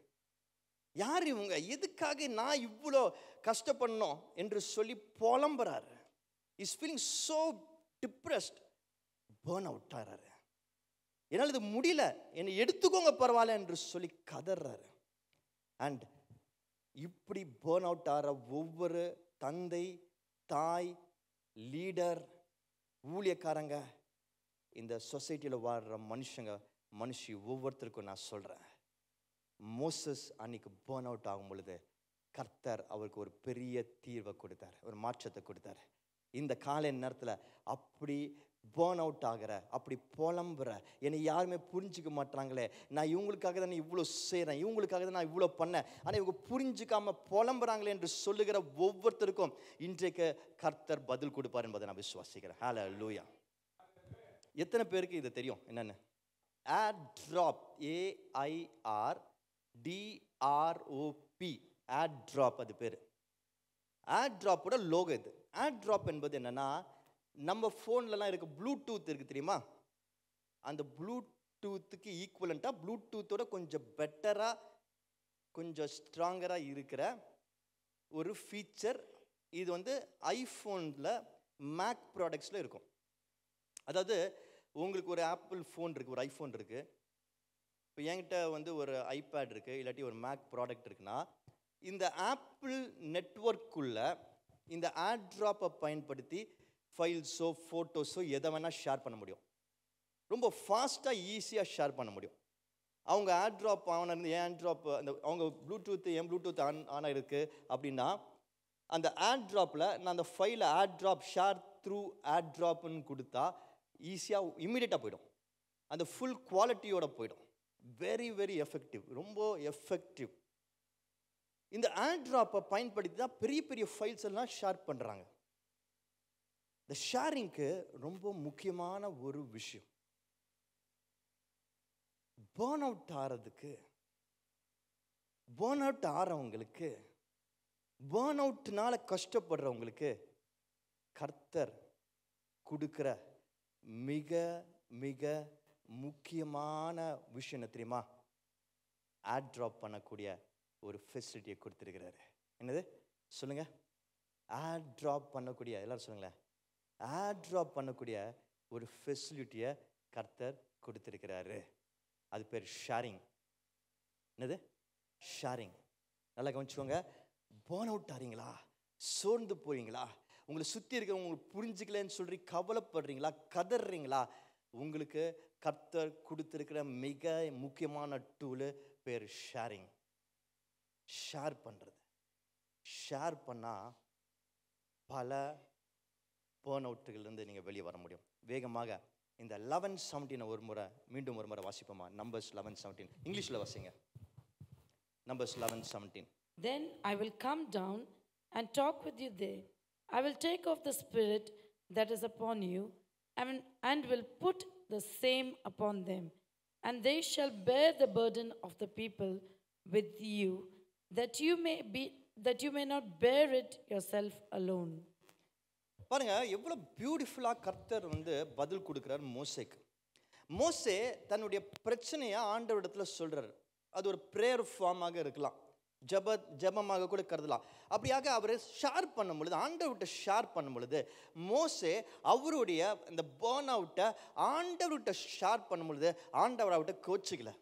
யார் இவங்க, எதுக்காக நான் இவ்வளோ கஷ்டப்படணும் என்று சொல்லி புலம்புறாரு. Is feeling so depressed, burn out ஆகிறாரு. என்னால் இது முடியல, என்னை எடுத்துக்கோங்க பரவாயில்ல என்று சொல்லி கதறாரு. அண்ட் இப்படி பர்ன் அவுட் ஆகிற ஒவ்வொரு தந்தை, தாய், லீடர், ஊழியக்காரங்க, இந்த சொசைட்டியில் வாழ்கிற மனுஷி ஒவ்வொருத்தருக்கும் நான் சொல்கிறேன், மோசஸ் அன்னைக்கு பர்ன் அவுட் ஆகும் பொழுது கர்த்தர் அவருக்கு ஒரு பெரிய தீர்வை கொடுத்தார், ஒரு மாற்றத்தை கொடுத்தார். இந்த காலை நேரத்தில் அப்படி பர்ன் அவுட் ஆகிற, அப்படி புலம்புற, என்னை யாருமே புரிஞ்சிக்க மாட்டாங்களே, நான் இவங்களுக்காக தான் இவ்வளோ செய்கிறேன், இவங்களுக்காக தான் நான் இவ்வளோ பண்ணேன், ஆனால் இவங்க புரிஞ்சிக்காம புலம்புறாங்களே என்று சொல்லுகிற ஒவ்வொருத்தருக்கும் இன்றைக்கு கர்த்தர் பதில் கொடுப்பார் என்பதை நான் விசுவாசிக்கிறேன். ஹல்லேலூயா. எத்தனை பேருக்கு இது தெரியும் என்னென்னு? AirDrop, AIRDROP, AirDrop அது பேர். AirDropோட லோகோ இது. AirDrop என்பது என்னன்னா, நம்ம ஃபோன்லலாம் இருக்க ப்ளூடூத் இருக்குது தெரியுமா, அந்த ப்ளூடூத்துக்கு ஈக்குவலண்ட்டாக ப்ளூடூத்தோட கொஞ்சம் பெட்டராக, கொஞ்சம் ஸ்ட்ராங்கராக இருக்கிற ஒரு ஃபீச்சர். இது ஐஃபோனில், மேக் ப்ராடக்ட்ஸில் இருக்கும். அதாவது உங்களுக்கு ஒரு ஆப்பிள் ஃபோன் இருக்குது, ஒரு ஐஃபோன் இருக்குது, இப்போ என்கிட்ட ஒரு ஐபேட் இருக்குது, இல்லாட்டி ஒரு மேக் ப்ராடக்ட் இருக்குன்னா, இந்த ஆப்பிள் நெட்வொர்க்குள்ள இந்த AirDropஐ பயன்படுத்தி ஃபைல்ஸோ ஃபோட்டோஸோ எதை வேணால் ஷேர் பண்ண முடியும். ரொம்ப ஃபாஸ்ட்டாக ஈஸியாக ஷேர் பண்ண முடியும். அவங்க AirDrop ஆன் இருந்து AirDrop அந்த அவங்க ப்ளூடூத் என் ப்ளூடூத் ஆன் இருக்குது அப்படின்னா, அந்த AirDropல நான் அந்த ஃபைலை AirDrop ஷேர் த்ரூ AirDropன்னு கொடுத்தா ஈஸியாக இம்மிடியட்டாக போயிடும். அந்த ஃபுல் குவாலிட்டியோட போயிடும். வெரி வெரி எஃபெக்டிவ், ரொம்ப எஃபெக்டிவ். இந்த ஏர்ட்ராப்பை பயன்படுத்தி தான் பெரிய பெரிய ஃபைல்ஸ் எல்லாம் ஷேர் பண்ணுறாங்க. இந்த ஷேரிங்க்கு ரொம்ப முக்கியமான ஒரு விஷயம், பேர்ன் அவுட் ஆகிறதுக்கு, பேர்ன் அவுட் ஆகிறவங்களுக்கு, பேர்ன் அவுட்னால கஷ்டப்படுறவங்களுக்கு கர்த்தர் கொடுக்குற மிக மிக முக்கியமான விஷயம் என்ன தெரியுமா? ஏர்ட்ராப் பண்ணக்கூடிய ஒரு ஃபெசிலிட்டியை கொடுத்துருக்கிறாரு. என்னது சொல்லுங்க? ஏர்ட்ராப் பண்ணக்கூடிய, எல்லாரும் சொல்லுங்களேன், ஏர்ட்ராப் பண்ணக்கூடிய ஒரு ஃபெசிலிட்டியை கர்த்தர் கொடுத்துருக்கிறாரு. அது பேர் ஷேரிங். என்னது? ஷேரிங். நல்லா கவனிச்சுக்கோங்க. பேர்ன் அவுட் ஆறீங்களா? சோர்ந்து போறீங்களா? உங்களை சுற்றி இருக்கிறவங்க உங்களுக்கு புரிஞ்சுக்கலன்னு சொல்லி கவலைப்படுறீங்களா? கதறீங்களா? உங்களுக்கு கர்த்தர் கொடுத்துருக்கிற மிக முக்கியமான டூலு பேர் ஷேரிங். ஷேர் பண்ணுறது. ஷேர் பண்ணால் பல பேர்ன் அவுட்டுகள்லேருந்து நீங்கள் வெளியே வர முடியும். வேகமாக இந்த 11:17 மீண்டும் ஒரு முறை வாசிப்போமா? நம்பர்ஸ் 11:17 இங்கிலீஷில் வாசிங்க. Numbers 11:17. Then I will come down and talk with you there. I will take off the spirit that is upon you and will put the same upon them. And they shall bear the burden of the people with you, that you may not bear it yourself alone. பாருங்க எவ்வளவு பியூட்டிஃபுல்லா கர்த்தர் பதில் கொடுக்கிறார் மோசேக்கு. மோசே தன்னுடைய பிரச்சனையை ஆண்டவரிடத்துல சொல்றாரு. அது ஒரு பிரேயர் ஃபார்மாக இருக்கலாம், ஜெபமாக கூட கருதலாம். அப்படியாக அவர் ஷேர் பண்ணும் பொழுது, ஆண்டவர்கிட்ட ஷேர் பண்ணும் பொழுது, மோசே அவருடைய இந்த பேர்ன் அவுட்டை ஆண்டவர்கிட்ட ஷேர் பண்ணும் பொழுது ஆண்டவர் அவர்கிட்ட கோச்சிக்கல,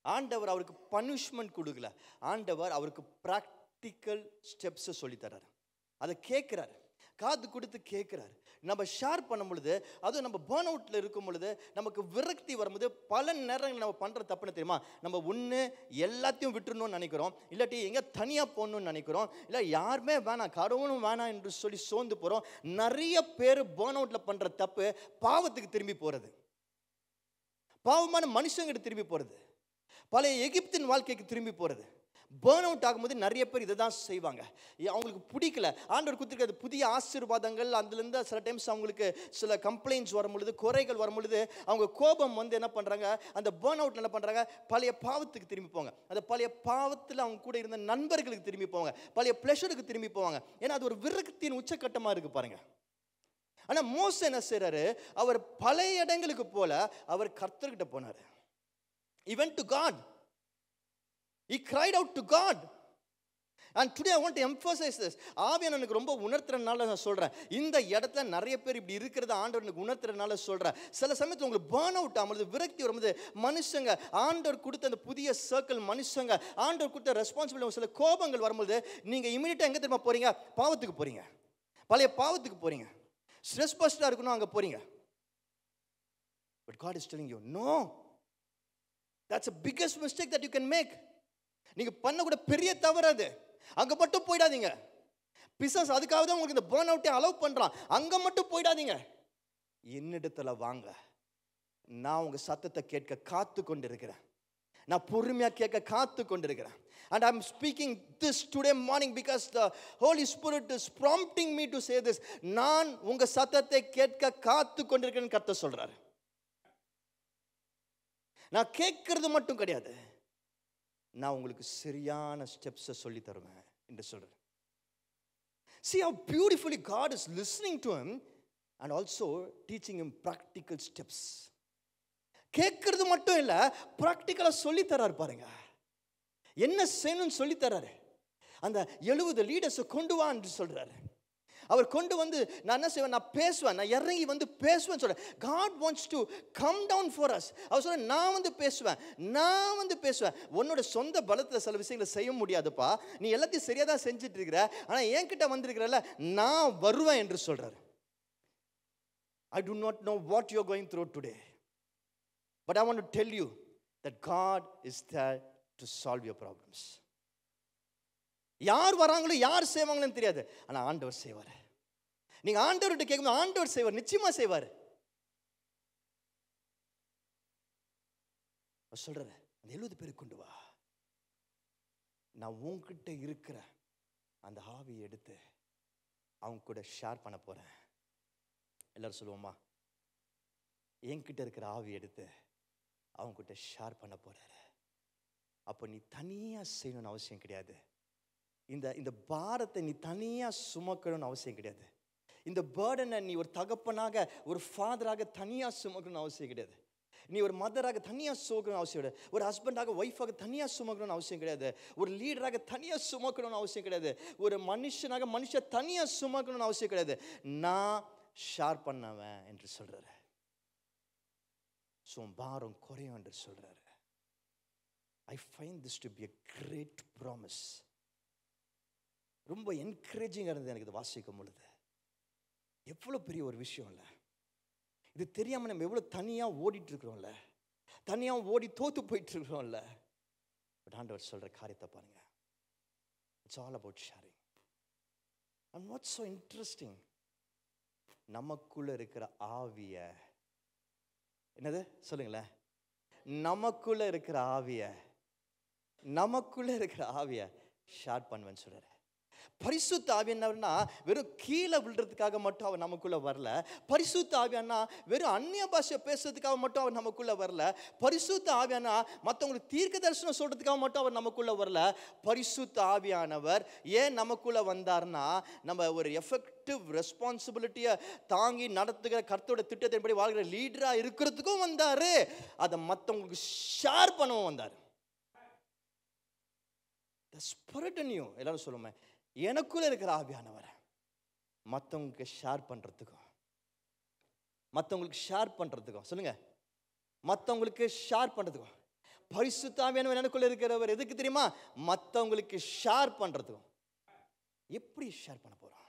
ஆண்டவர் அவருக்கு பனிஷ்மெண்ட் கொடுக்கல, ஆண்டவர் அவருக்கு ப்ராக்டிக்கல் ஸ்டெப்ஸை சொல்லித்தராரு. அதை கேட்குறாரு, காது கொடுத்து கேட்குறாரு. நம்ம ஷேர் பண்ணும் பொழுது, அதுவும் நம்ம பேர்ன் அவுட்டில் இருக்கும் பொழுது, நமக்கு விரக்தி வரும்போது பல நேரங்கள் நம்ம பண்ணுற தப்புன்னு தெரியுமா? நம்ம ஒன்று எல்லாத்தையும் விட்டுறணும்னு நினைக்கிறோம், இல்லாட்டி எங்கே தனியாக போகணும்னு நினைக்கிறோம், இல்லை யாருமே வேணாம், கடவுளும் வேணாம் என்று சொல்லி சோர்ந்து போகிறோம். நிறைய பேர் பேர்ன் அவுட்டில் பண்ணுற தப்பு பாவத்துக்கு திரும்பி போகிறது, பாவமான மனுஷங்கிட்ட திரும்பி போகிறது, பழைய எகிப்தின் வாழ்க்கைக்கு திரும்பி போகிறது. பேர்ன் அவுட் ஆகும்போது நிறைய பேர் இதை தான் செய்வாங்க. அவங்களுக்கு பிடிக்கல, ஆண்டவர் கொடுத்துருக்கிறது புதிய ஆசீர்வாதங்கள், அதுலேருந்து சில டைம்ஸ் அவங்களுக்கு சில கம்ப்ளைண்ட்ஸ் வரும் பொழுது, குறைகள் வரும் பொழுது அவங்க கோபம் என்ன பண்ணுறாங்க, அந்த பேர்ன் அவுட் என்ன பண்ணுறாங்க, பழைய பாவத்துக்கு திரும்பி போவாங்க. அந்த பழைய பாவத்தில் அவங்க கூட இருந்த நண்பர்களுக்கு திரும்பி போவாங்க, பழைய ப்ளஷருக்கு திரும்பி போவாங்க. ஏன்னா அது ஒரு விரக்தியின் உச்சக்கட்டமாக இருக்குது பாருங்க. ஆனால் மோசே என்ன செய்கிறாரு, அவர் பழைய இடங்களுக்கு போல அவர் கர்த்தர்கிட்ட போனார். He went to God. He cried out to God. And today I want to emphasize this. ஆவியானவர் எனக்கு ரொம்ப உணர்த்துறதுனால நான் சொல்கிறேன். இந்த இடத்துல நிறைய பேர் இப்படி இருக்கிறத ஆண்டவர் எனக்கு உணர்த்துறதுனால சொல்கிறேன். சில சமயத்தில் உங்களுக்கு பேர்ன் அவுட் ஆகும்போது, விரக்தி வரும்போது, மனுஷங்க ஆண்டவர் கொடுத்த அந்த புதிய சர்க்கிள், மனுஷங்க ஆண்டவர் கொடுத்த ரெஸ்பான்சிபிலிட்டி, சில கோபங்கள் வரும்போது நீங்கள் இமீடியட்டாக எங்கே தெரியுமா போகிறீங்க? பாவத்துக்கு போகிறீங்க, பழைய பாவத்துக்கு போகிறீங்க. ஸ்ட்ரெஸ் பஸ்டாக இருக்கணும், அங்கே போகிறீங்க. But God is telling you, no. That's the biggest mistake that you can make. நீங்க பண்ணக்கூட பெரிய தவறு அது. அங்க மட்டும் போயிடாதீங்க. பிசாசு அதுக்காக தான் உங்களுக்கு இந்த பேர்ன் அவுட்டை அலோவ் பண்றான். அங்க மட்டும் போயிடாதீங்க. என்னிடத்துல வாங்க, நான் உங்க சத்தத்தை கேட்க காத்து கொண்டிருக்கிறேன், நான் பொறுமையா கேட்க காத்து கொண்டிருக்கிறேன். And I'm speaking this today morning because the Holy Spirit is prompting me to say this. நான் உங்க சத்தத்தை கேட்க காத்து கொண்டிருக்கிறேன்னு கர்த்தர் சொல்றாரு. நான் கேட்கறது மட்டும் கிடையாது, நான் உங்களுக்கு சரியான ஸ்டெப்ஸை சொல்லி தருவேன் என்று சொல்றேன். See how beautifully God is listening to him and also teaching him practical steps. கேட்கறது மட்டும் இல்லை, ப்ராக்டிக்கலாக சொல்லி தராரு பாருங்க. என்ன செய்யணும்னு சொல்லி தராரு. அந்த 70 லீடர்ஸை கொண்டு வா என்று சொல்றாரு. அவர் கொண்டு நான் என்ன செய்வேன், நான் பேசுவேன், நான் இறங்கி பேசுவேன் சொல்றேன். God wants to come down for us. அவர் சொல்ற, நான் பேசுவேன். உன்னோட சொந்த பலத்தில் சில விஷயங்களை செய்ய முடியாதுப்பா, நீ எல்லாத்தையும் சரியாக தான் செஞ்சுட்டு இருக்கிற, ஆனால் என்கிட்ட வந்திருக்கிறல்ல, நான் வருவேன் என்று சொல்றாரு. I do not know what you are going through today, but I want to tell you that God is there to solve your problems. யார் வராங்களோ யார் செய்வாங்களோன்னு தெரியாது, ஆனால் ஆண்டவர் செய்வார். நீங்கள் ஆண்டவர்கிட்ட கேட்கும்போது ஆண்டவர் செய்வார், நிச்சயமாக செய்வார். சொல்றாரு, அந்த 70 பேரை கொண்டு வா, நான் உன்கிட்ட இருக்கிற அந்த ஆவியை எடுத்து அவங்க கூட ஷேர் பண்ண போறேன். எல்லாரும் சொல்லுவோமா, என்கிட்ட இருக்கிற ஆவி எடுத்து அவங்க கிட்ட ஷேர் பண்ண போறாரு. அப்போ நீ தனியா செய்யணும்னு அவசியம் கிடையாது. இந்த பாரத்தை நீ தனியா சுமக்கணும்னு அவசியம் கிடையாது. இந்த பேர்டனை நீ ஒரு தகப்பனாக, ஒரு ஃபாதராக தனியா சுமக்கணும்னு அவசியம் கிடையாது. நீ ஒரு மதராக தனியா சுமக்கணும்னு அவசியம் கிடையாது. ஒரு ஹஸ்பண்டாக, ஒய்ஃபாக தனியா சுமக்கணும்னு அவசியம் கிடையாது. ஒரு லீடராக தனியா சுமக்கணும்னு அவசியம் கிடையாது. ஒரு மனுஷனாக தனியா சுமக்கணும்னு அவசியம் கிடையாது. நான் ஷேர் பண்ணவன் என்று சொல்றாரு. பாரம் குறையும் என்று சொல்றாரு. I find this to be a great promise. ரொம்ப என்கரேஜிங்காக இருந்தது எனக்கு இது வாசிக்கும் பொழுது. எவ்வளோ பெரிய ஒரு விஷயம் இல்லை இது. தெரியாமல் நம்ம எவ்வளோ தனியாக ஓடிட்டு இருக்கிறோம்ல, தனியாக ஓடி தோத்து போயிட்டு இருக்கிறோம்ல. பட் ஆண்டவர் சொல்கிற காரியத்தை பாருங்க. It's all about sharing. And what's so interesting, நமக்குள்ளே இருக்கிற ஆவியை, என்னது சொல்லுங்களேன், நமக்குள்ளே இருக்கிற ஆவியை ஷேர் பண்ணுவேன்னு சொல்கிறாரு. பரிசுத்த ஆவியானவர்னா வெறும் கீழே விழுறதுக்காக மட்டும் அவர் நமக்குள்ள வரல. பரிசுத்த ஆவியானா வெறும் அந்நிய பாஷை பேசுறதுக்காக மட்டும் அவர் நமக்குள்ள வரல. பரிசுத்த ஆவியானா மற்றவங்களுக்கு தீர்க்க தரிசனம் சொல்றதுக்காக மட்டும் அவர் நமக்குள்ள வரல. பரிசுத்த ஆவியானவர் ஏன் நமக்குள்ள வந்தார்னா, நம்ம ஒரு எஃபெக்டிவ் ரெஸ்பான்சிபிலிட்டியை தாங்கி நடத்துகிற கர்த்தரோட திட்டத்தின்படி வாழ்கிற லீடரா இருக்கிறதுக்கும் வந்தாரு. அதை மற்றவங்களுக்கு ஷேர் பண்ணவும் வந்தார். The Spirit in you, எல்லாரும் சொல்லுமே, எனக்குள்ள இருக்கிற ஆவியானவர் மற்றவங்களுக்கு ஷேர் பண்றதுக்கும் சொல்லுங்க, மற்றவங்களுக்கு ஷேர் பண்றதுக்கும். பரிசுத்த ஆவியானவர் எனக்குள்ள இருக்கிறவர் எதுக்கு தெரியுமா? மற்றவங்களுக்கு ஷேர் பண்றதுக்கும். எப்படி ஷேர் பண்ண போறோம்?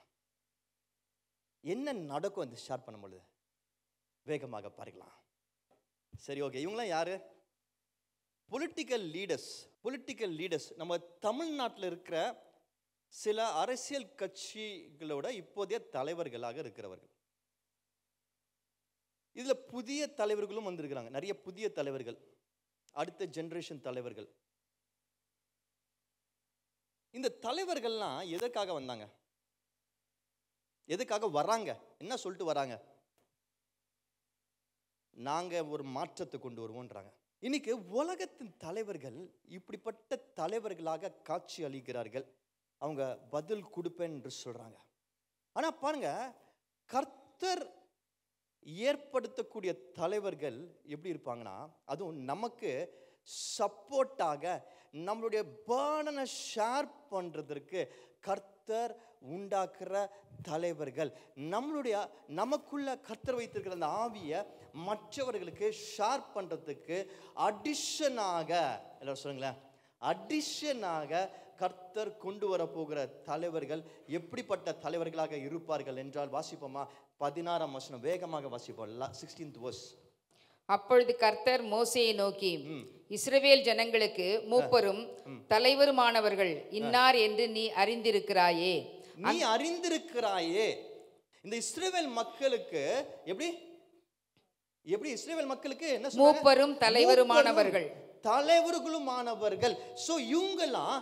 என்ன நடக்கும் இந்த ஷேர் பண்ணும்போது? வேகமாக பார்க்கலாம். சரி, ஓகே. இவங்களாம் யாரு? Political leaders. நம்ம தமிழ்நாட்டில் இருக்கிற சில அரசியல் கட்சிகளோட இப்போதைய தலைவர்களாக இருக்கிறவர்கள். இதுல புதிய தலைவர்களும் வந்திருக்கிறாங்க. நிறைய புதிய தலைவர்கள், அடுத்த ஜெனரேஷன் தலைவர்கள். இந்த தலைவர்கள்லாம் எதற்காக வந்தாங்க? எதுக்காக வராங்க? என்ன சொல்லிட்டு வராங்க? நாங்க ஒரு மாற்றத்தை கொண்டு வருவோன்றாங்க. இன்னைக்கு உலகத்தின் தலைவர்கள் இப்படிப்பட்ட தலைவர்களாக காட்சி அளிக்கிறார்கள். அவங்க பதில் கொடுப்பேன் என்று சொல்றாங்க. ஆனா பாருங்க, கர்த்தர் ஏற்படுத்தக்கூடிய தலைவர்கள் எப்படி இருப்பாங்கன்னா, அதுவும் நமக்கு சப்போர்ட்டாக நம்மளுடைய பர்டனை ஷேர் பண்றதற்கு கர்த்தர் உண்டாக்குற தலைவர்கள். நமக்குள்ள கர்த்தர் வைத்திருக்கிற அந்த ஆவியை மற்றவர்களுக்கு ஷேர் பண்றதுக்கு அடிஷனாக, எல்லாரும் சொல்லுங்களேன், அடிஷனாக கர்த்தர் கொண்டு வர போகிற தலைவர்கள் எப்படிப்பட்ட தலைவர்களாக இருப்பார்கள் என்றால் வாசிப்போமா? 16ஆம் வசனம், வேகமாக வாசிப்போம். 16th verse. அப்பொழுது கர்த்தர் மோசேயை நோக்கி, இஸ்ரவேல் ஜனங்களுக்கு மூப்பரும் தலைவருமானவர்கள் இன்னார் என்று நீ அறிந்திருக்கிறாயே. இந்த இஸ்ரவேல் மக்களுக்கு எப்படி இஸ்ரவேல் மக்களுக்கு என்ன சொல்றாங்க? மூப்பரும் தலைவருமானவர்கள். சோ இவங்கெல்லாம்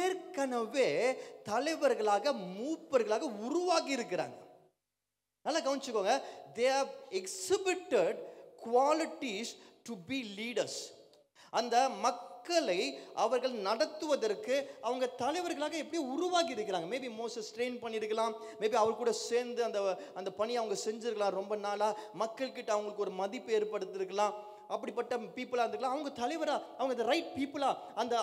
ஏற்கனவே தலைவர்களாக, மூப்பர்களாக உருவாகி இருக்கிறாங்க. நல்லா கவனிச்சுக்கோங்க. they have exhibited qualities to be leaders. அந்த மக்களை அவர்கள் நடத்துவதற்கு அவங்க தலைவர்களாக எப்படி உருவாகி இருக்கிறாங்க. மேபி மோசஸ் ட்ரெயின் பண்ணியிருக்கலாம், மேபி அவர் கூட சேர்ந்து அந்த பணியை அவங்க செஞ்சிருக்கலாம். ரொம்ப நாளா மக்கள்கிட்ட அவங்களுக்கு ஒரு மதிப்பு ஏற்படுத்திருக்கலாம். அப்படிப்பட்ட பீப்புளாக இருந்துக்கலாம். அவங்க தலைவராக, அவங்க ரைட் பீப்புளாக,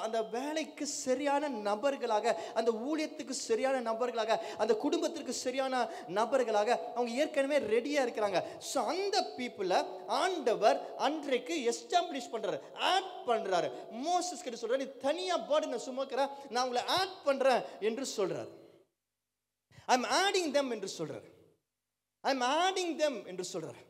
அந்த வேலைக்கு சரியான நபர்களாக, அந்த ஊழியத்துக்கு சரியான நபர்களாக, அந்த குடும்பத்திற்கு சரியான நபர்களாக அவங்க ஏற்கனவே ரெடியாக இருக்கிறாங்க. ஸோ அந்த பீப்புளை ஆண்டவர் அன்றைக்கு எஸ்டாப்ளிஷ் பண்ணுறாரு, ஆட் பண்ணுறாரு. மோசஸ் கிட்ட சொல்கிறார், நீ தனியாக பர்டனை சுமக்கிற, நான் உங்களை ஆட் பண்ணுறேன் என்று சொல்கிறார். ஐ எம் ஆடிங் தெம் என்று சொல்கிறார்.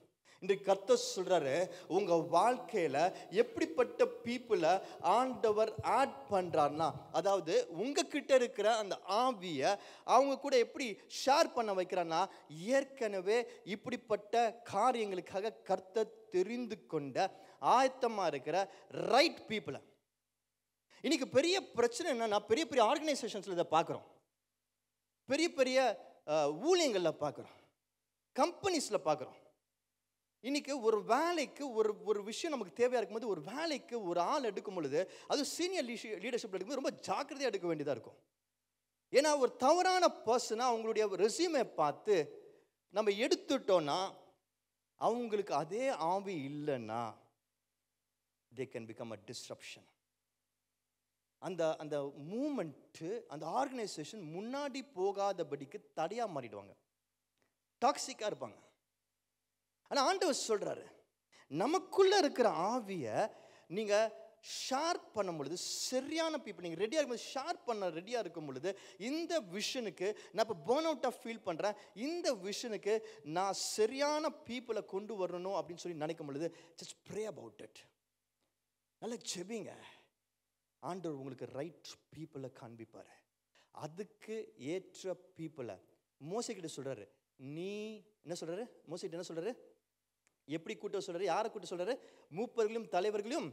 இன்றைக்கு கர்த்தர் சொல்றாரு, உங்க வாழ்க்கையில எப்படிப்பட்ட பீப்புளை ஆண்டவர் ஆட் பண்றாருன்னா, அதாவது உங்ககிட்ட இருக்கிற அந்த ஆவியை அவங்க கூட எப்படி ஷேர் பண்ண வைக்கிறான்னா, ஏற்கனவே இப்படிப்பட்ட காரியங்களுக்காக கர்த்தர் தெரிந்து கொண்ட ஆயத்தமா இருக்கிற ரைட் பீப்புளை. இன்னைக்கு பெரிய பிரச்சனை என்னன்னா, பெரிய பெரிய ஆர்கனைசேஷன்ஸ்ல இதை பார்க்குறோம், பெரிய பெரிய ஊழியங்களில் பார்க்குறோம், கம்பெனிஸில் பார்க்குறோம். இன்னைக்கு ஒரு வேலைக்கு ஒரு விஷயம் நமக்கு தேவையாக இருக்கும்போது, ஒரு வேலைக்கு ஒரு ஆள் எடுக்கும் பொழுது, அது சீனியர் லீடர்ஷிப் எடுக்கும்போது ரொம்ப ஜாக்கிரதையாக எடுக்க வேண்டியதாக இருக்கும். ஏன்னா ஒரு தவறான பர்சனாக அவங்களுடைய ரெஸ்யூமை பார்த்து நம்ம எடுத்துட்டோன்னா, அவங்களுக்கு அதே ஆவி இல்லைன்னா they can become a disruption. அந்த மூமெண்ட்டு, அந்த ஆர்கனைசேஷன் முன்னாடி போகாதபடிக்கு தடையாக மாறிடுவாங்க, டாக்ஸிக்காக இருப்பாங்க. ஆனால் ஆண்டவர் சொல்கிறாரு, நமக்குள்ளே இருக்கிற ஆவியை நீங்கள் ஷேர் பண்ணும் பொழுது, சரியான பீப்புள் நீங்கள் ரெடியாக இருக்கும்போது, ஷேர் பண்ண ரெடியாக இருக்கும் பொழுது, இந்த விஷனுக்கு நான் இப்போ பேர்ன் அவுட்டாக ஃபீல் பண்ணுறேன், இந்த விஷனுக்கு நான் சரியான பீப்புளை கொண்டு வரணும் அப்படின்னு சொல்லி நினைக்கும் பொழுது, ஜஸ்ட் ப்ரே அபவுட் இட். நல்லா ஜெபிங்க. ஆண்டவர் உங்களுக்கு ரைட் பீப்புளை காண்பிப்பார். அதுக்கு ஏற்ற பீப்புளை மோசைக்கிட்ட சொல்கிறாரு. நீ என்ன சொல்கிறாரு? மோசைக்கிட்ட என்ன சொல்கிறாரு? எப்படி கூட்ட சொல்கிறாரு? யாரை கூட்ட சொல்கிறாரு? மூப்பர்களையும் தலைவர்களையும்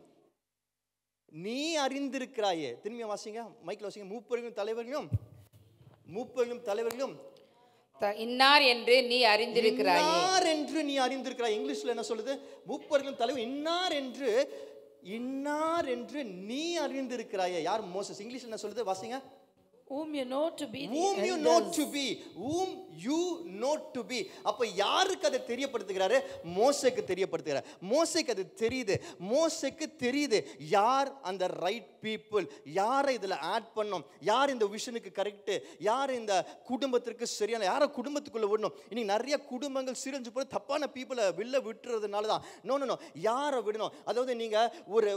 நீ அறிந்திருக்கிறாயே. திரும்பிய வாசிங்க, மைக்கில் வாசிங்க. மூப்பர்களும் தலைவர்களும் இன்னார் என்று நீ அறிந்திருக்கிறாய். இன்னார் என்று நீ அறிந்திருக்கிறாய். இங்கிலீஷ்ல என்ன சொல்லுது? மூப்பர்களும் தலைவர் இன்னார் என்று நீ அறிந்திருக்கிறாயே. யார்? மோசஸ். இங்கிலீஷ்ல என்ன சொல்லுது? வாசிங்க. Whom you know to be. அப்ப யாருக்கு அதை தெரியப்படுத்துகிறாரு? மோசேக்கு தெரியப்படுத்துகிறார். மோசேக்கு அது தெரியுது. மோசேக்கு தெரியுது யார் அந்த ரைட் பீப்புள், யாரை இதில் ஆட் பண்ணணும், யார் இந்த விஷனுக்கு கரெக்டு, யார் இந்த குடும்பத்திற்கு சரியான, யாரை குடும்பத்துக்குள்ளே விடணும். இன்னைக்கு நிறைய குடும்பங்கள் சீரழிஞ்சு போய் தப்பான பீப்புளை விட்டுறதுனால தான். நோ, யாரை விடணும்? அதாவது நீங்கள்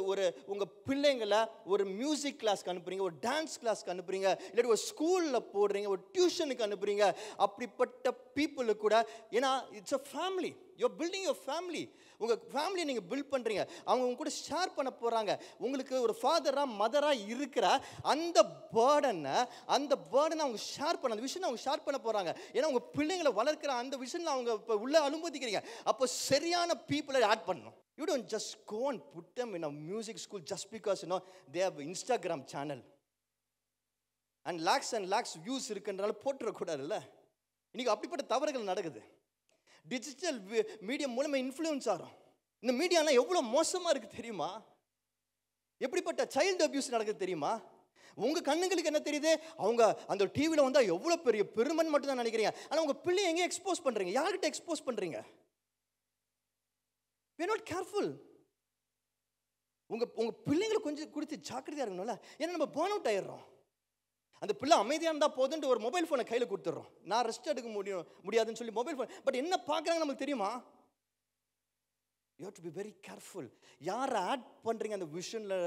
ஒரு உங்கள் பிள்ளைங்களை ஒரு மியூசிக் கிளாஸ்க்கு அனுப்புறீங்க, ஒரு டான்ஸ் கிளாஸ்க்கு அனுப்புறீங்க, ஒரு ஸ்கூலில் போடுறீங்க, ஒரு டியூஷனுக்கு அனுப்புறீங்க. அப்படிப்பட்ட பீப்புளு கூட, ஏன்னா it's a family, you are building your family. உங்கள் ஃபேமிலியை நீங்கள் பில்ட் பண்ணுறீங்க, அவங்க உங்க கூட ஷேர் பண்ண போகிறாங்க. உங்களுக்கு ஒரு ஃபாதராக மதராக இருக்கிற அந்த பேர்டனை அவங்க ஷேர் பண்ண, அந்த விஷயம் அவங்க ஷேர் பண்ண போகிறாங்க. ஏன்னா உங்கள் பிள்ளைங்களை வளர்க்குற அந்த விஷயம் அவங்க இப்போ உள்ள அனுமதிக்கிறீங்க. அப்போ சரியான பீப்புளை ஆட் பண்ணணும். You don't just go and put them in a music school just because they have Instagram channel and lakhs views இருக்குன்றனால போட்டுறக்கூடாதுல்ல. இன்னைக்கு அப்படிப்பட்ட தவறுகள் நடக்குது. டிஜிட்டல் மீடியம் மூலமாக இன்ஃப்ளூயன்ஸ் ஆகிறோம். இந்த மீடியாலாம் எவ்வளோ மோசமாக இருக்குது தெரியுமா? எப்படிப்பட்ட சைல்டு அபியூஸ் நடக்குது தெரியுமா? உங்கள் கண்ணுங்களுக்கு என்ன தெரியுது? அவங்க அந்த டிவியில் வந்தால் எவ்வளோ பெரிய பெருமன் மட்டும் தான் நினைக்கிறீங்க. ஆனால் உங்கள் பிள்ளையை எங்கே எக்ஸ்போஸ் பண்ணுறீங்க? யார்கிட்ட எக்ஸ்போஸ் பண்ணுறீங்க? We are not careful. உங்கள் பிள்ளைங்களை கொஞ்சம் கொடுத்து ஜாக்கிரதையாக இருக்கணும்ல. ஏன்னா நம்ம பேர்ன் அவுட் ஆயிடுறோம். அந்த பிள்ளை அமைதியாக இருந்தால் போதுன்ட்டு ஒரு மொபைல் ஃபோனை கையில் கொடுத்துட்றோம். நான் ரெஸ்ட் எடுக்க முடியாதுன்னு சொல்லி மொபைல் ஃபோன். பட் என்ன பார்க்குறாங்க நமக்கு தெரியுமா? You have to be very careful. யாரை ஆட் பண்ணுறீங்க அந்த விஷனில்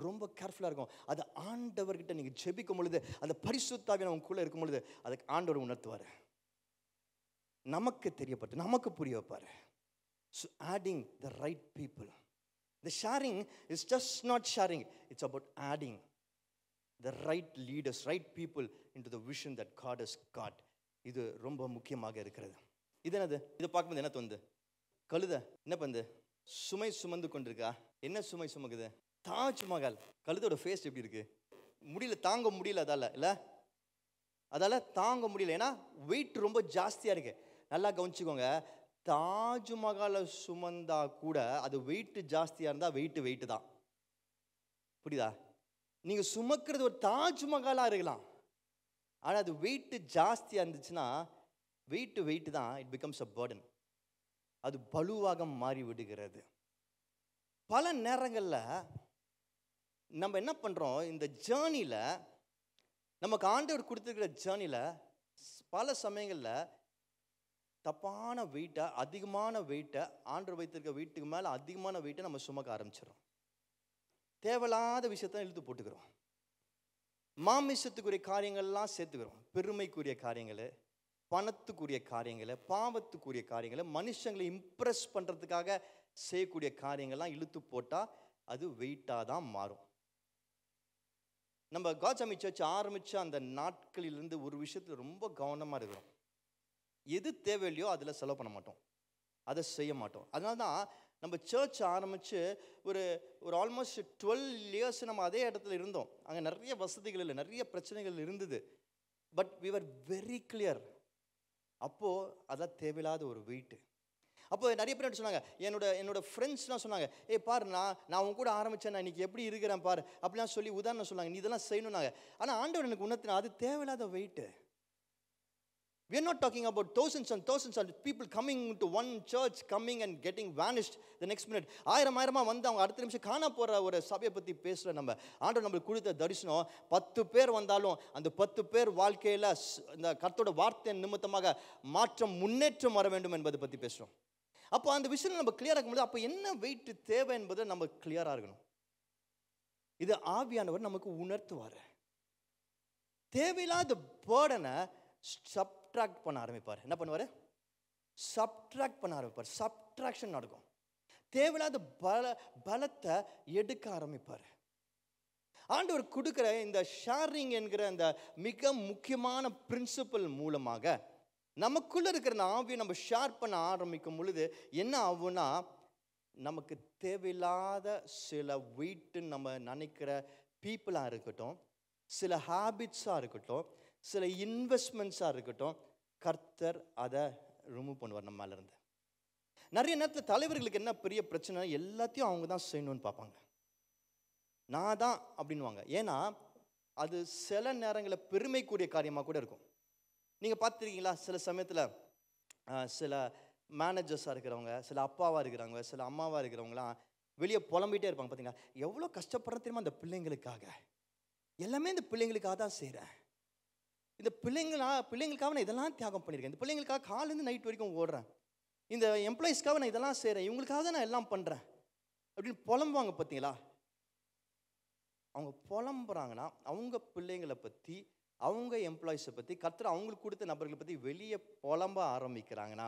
ரொம்ப கேர்ஃபுல்லாக இருக்கும். அது ஆண்டவர்கிட்ட நீங்கள் ஜெபிக்கும் பொழுது, அந்த பரிசுத்த ஆவியானவர் உங்களுக்குள்ளே இருக்கும் பொழுது அதுக்கு ஆண்டவர் உணர்த்துவார், நமக்கு தெரியப்பட்டு நமக்கு புரிய வைப்பார். So adding the right people. The sharing is just not sharing. It's about adding the right leaders, right people into the vision that God has got. இது ரொம்ப முக்கியமாக இருக்கிறது. இது என்னது? இதை பார்க்கும்போது என்ன தோணுது? கழுதை என்ன பண்ணுது? சுமை சுமந்து கொண்டிருக்கா. என்ன சுமை சுமக்குது? தாஜ்மஹால். கழுதோட ஃபேஸ் எப்படி இருக்கு? முடியல, தாங்க முடியல. அதால தாங்க முடியல. ஏன்னா வெயிட் ரொம்ப ஜாஸ்தியாக இருக்கு. நல்லா கவனிச்சுக்கோங்க. தாஜ்மஹாலை சுமந்தா கூட அது வெயிட் ஜாஸ்தியாக இருந்தால் வெயிட்டு தான். புரியுதா? நீங்கள் சுமக்கிறது ஒரு தாஜ்மஹாலாக இருக்கலாம், ஆனால் அது வெயிட் ஜாஸ்தியாக இருந்துச்சுன்னா வெயிட்டு தான். It becomes a burden. அது பலுவாக மாறி விடுகிறது. பல நேரங்களில் நம்ம என்ன பண்ணுறோம், இந்த ஜேர்னியில், நமக்கு ஆண்டவர் கொடுத்துருக்கிற ஜேர்னியில் பல சமயங்களில் தப்பான வெயிட்டை, அதிகமான வெயிட்டை, ஆண்டவர் வைத்திருக்க வெயிட்டுக்கு மேலே அதிகமான வெயிட்டை நம்ம சுமக்க ஆரம்பிச்சிடறோம். தேவையில்லாத விஷயத்தான் இழுத்து போட்டுக்கிறோம். மாமிசத்துக்குரிய காரியங்கள்லாம் சேர்த்துக்கிறோம். பெருமைக்குரிய காரியங்கள், பணத்துக்குரிய காரியங்களை, பாவத்துக்குரிய காரியங்களை, மனுஷங்களை இம்ப்ரெஸ் பண்ணுறதுக்காக செய்யக்கூடிய காரியங்கள்லாம் இழுத்து போட்டால் அது வெயிட்டாக தான் மாறும். நம்ம காட்சாமி சர்ச் ஆரம்பித்த அந்த நாட்களிலிருந்து ஒரு விஷயத்தில் ரொம்ப கவனமாக இருக்கிறோம். எது தேவையில்லையோ அதில் செலவு பண்ண மாட்டோம், அதை செய்ய மாட்டோம். அதனால தான் நம்ம சர்ச் ஆரம்பித்து ஒரு ஆல்மோஸ்ட் 12 years நம்ம அதே இடத்துல இருந்தோம். அங்கே நிறைய வசதிகள் இல்லை, நிறைய பிரச்சனைகள் இருந்தது. But we were very clear. அப்போது அதான் தேவையில்லாத ஒரு வெயிட்டு. அப்போ நிறைய பேர் சொன்னாங்க, என்னோட ஃப்ரெண்ட்ஸ்லாம் சொன்னாங்க, பாரு நான் உன் கூட ஆரம்பித்தேன், நான் இன்றைக்கி எப்படி இருக்கிறேன் பாரு அப்படிலாம் சொல்லி உதாரணம் சொன்னாங்க, நீ இதெல்லாம் செய்யணுன்னாங்க. ஆனால் ஆண்டவர் எனக்கு உணர்த்தினா அது தேவையில்லாத weight. We are not talking about thousands and thousands of people coming into one church, coming and getting vanished the next minute. ஆயிரமா வந்து அவங்க அடுத்த நிமிஷம் காண போகிற ஒரு சபையை பற்றி பேசுகிற நம்ம ஆண்டவர் நம்மளுக்கு கொடுத்த தரிசனம் 10 பேர் வந்தாலும் அந்த 10 பேர் வாழ்க்கையில் இந்த கர்த்தரோட வார்த்தை நிமித்தமாக மாற்றம், முன்னேற்றம் வர வேண்டும் என்பதை பற்றி பேசுகிறோம். அப்போ அந்த விஷயம் நம்ம கிளியராக இருக்கும்போது அப்போ என்ன வெயிட் தேவை என்பதை நம்ம கிளியராக இருக்கணும். இது ஆவியானவர் நமக்கு உணர்த்துவார். தேவையில்லாத பேர்டனை சப்ட்ராக்ட் பண்ண ஆரம்பிப்பார். என்ன பண்ணுவார்? சப்ட்ராக்ட் பண்ண ஆரம்பிப்பார். சப்ட்ராக்ஷன் நடக்கும். தேவையில்லாத பலத்தை எடுக்க ஆரம்பிப்பார். ஆண்டவர் கொடுக்குற இந்த ஷேரிங் என்கிற அந்த மிக முக்கியமான பிரின்சிபல் மூலமாக நமக்குள்ளே இருக்கிற ஆவியை நம்ம ஷேர் பண்ண ஆரம்பிக்கும் பொழுது என்ன ஆகும்னா, நமக்கு தேவையில்லாத சில வெயிட்டுன்னு நம்ம நினைக்கிற பீப்புளாக இருக்கட்டும், சில ஹேபிட்ஸாக இருக்கட்டும், சில இன்வெஸ்ட்மெண்ட்ஸாக இருக்கட்டும், கர்த்தர் அதை ரிமூவ் பண்ணுவார் நம்ம மேலேருந்து. நிறைய நேரத்தில் தலைவர்களுக்கு என்ன பெரிய பிரச்சனை, எல்லாத்தையும் அவங்க தான் செய்யணும்னு பார்ப்பாங்க. நான் தான் அப்படின்வாங்க. ஏன்னா அது சில நேரங்களில் பெருமைக்குரிய காரியமாக கூட இருக்கும். நீங்கள் பார்த்துருக்கீங்களா, சில சமயத்தில் சில மேனேஜர்ஸாக இருக்கிறவங்க, சில அப்பாவாக இருக்கிறவங்க, சில அம்மாவாக இருக்கிறவங்களாம் வெளியே புலம்பிகிட்டே இருப்பாங்க. பார்த்தீங்களா, எவ்வளோ கஷ்டப்படுற தெரியுமா அந்த பிள்ளைங்களுக்காக, எல்லாமே இந்த பிள்ளைங்களுக்காக தான் செய்கிறேன், இந்த பிள்ளைங்களுக்காக நான் இதெல்லாம் தியாகம் பண்ணியிருக்கேன், இந்த பிள்ளைங்களுக்காக காலேருந்து நைட் வரைக்கும் ஓடுறேன், இந்த எம்ப்ளாயிஸ்க்காக நான் இதெல்லாம் செய்கிறேன், இவங்களுக்காக தான் நான் எல்லாம் பண்ணுறேன் அப்படின்னு புலம்புவாங்க. பார்த்தீங்களா, அவங்க புலம்புறாங்கன்னா அவங்க பிள்ளைங்களை பற்றி, அவங்க எம்ப்ளாயிஸை பற்றி, கர்த்தர் அவங்களுக்கு கொடுத்த நபர்களை பற்றி வெளியே புலம்ப ஆரம்பிக்கிறாங்கன்னா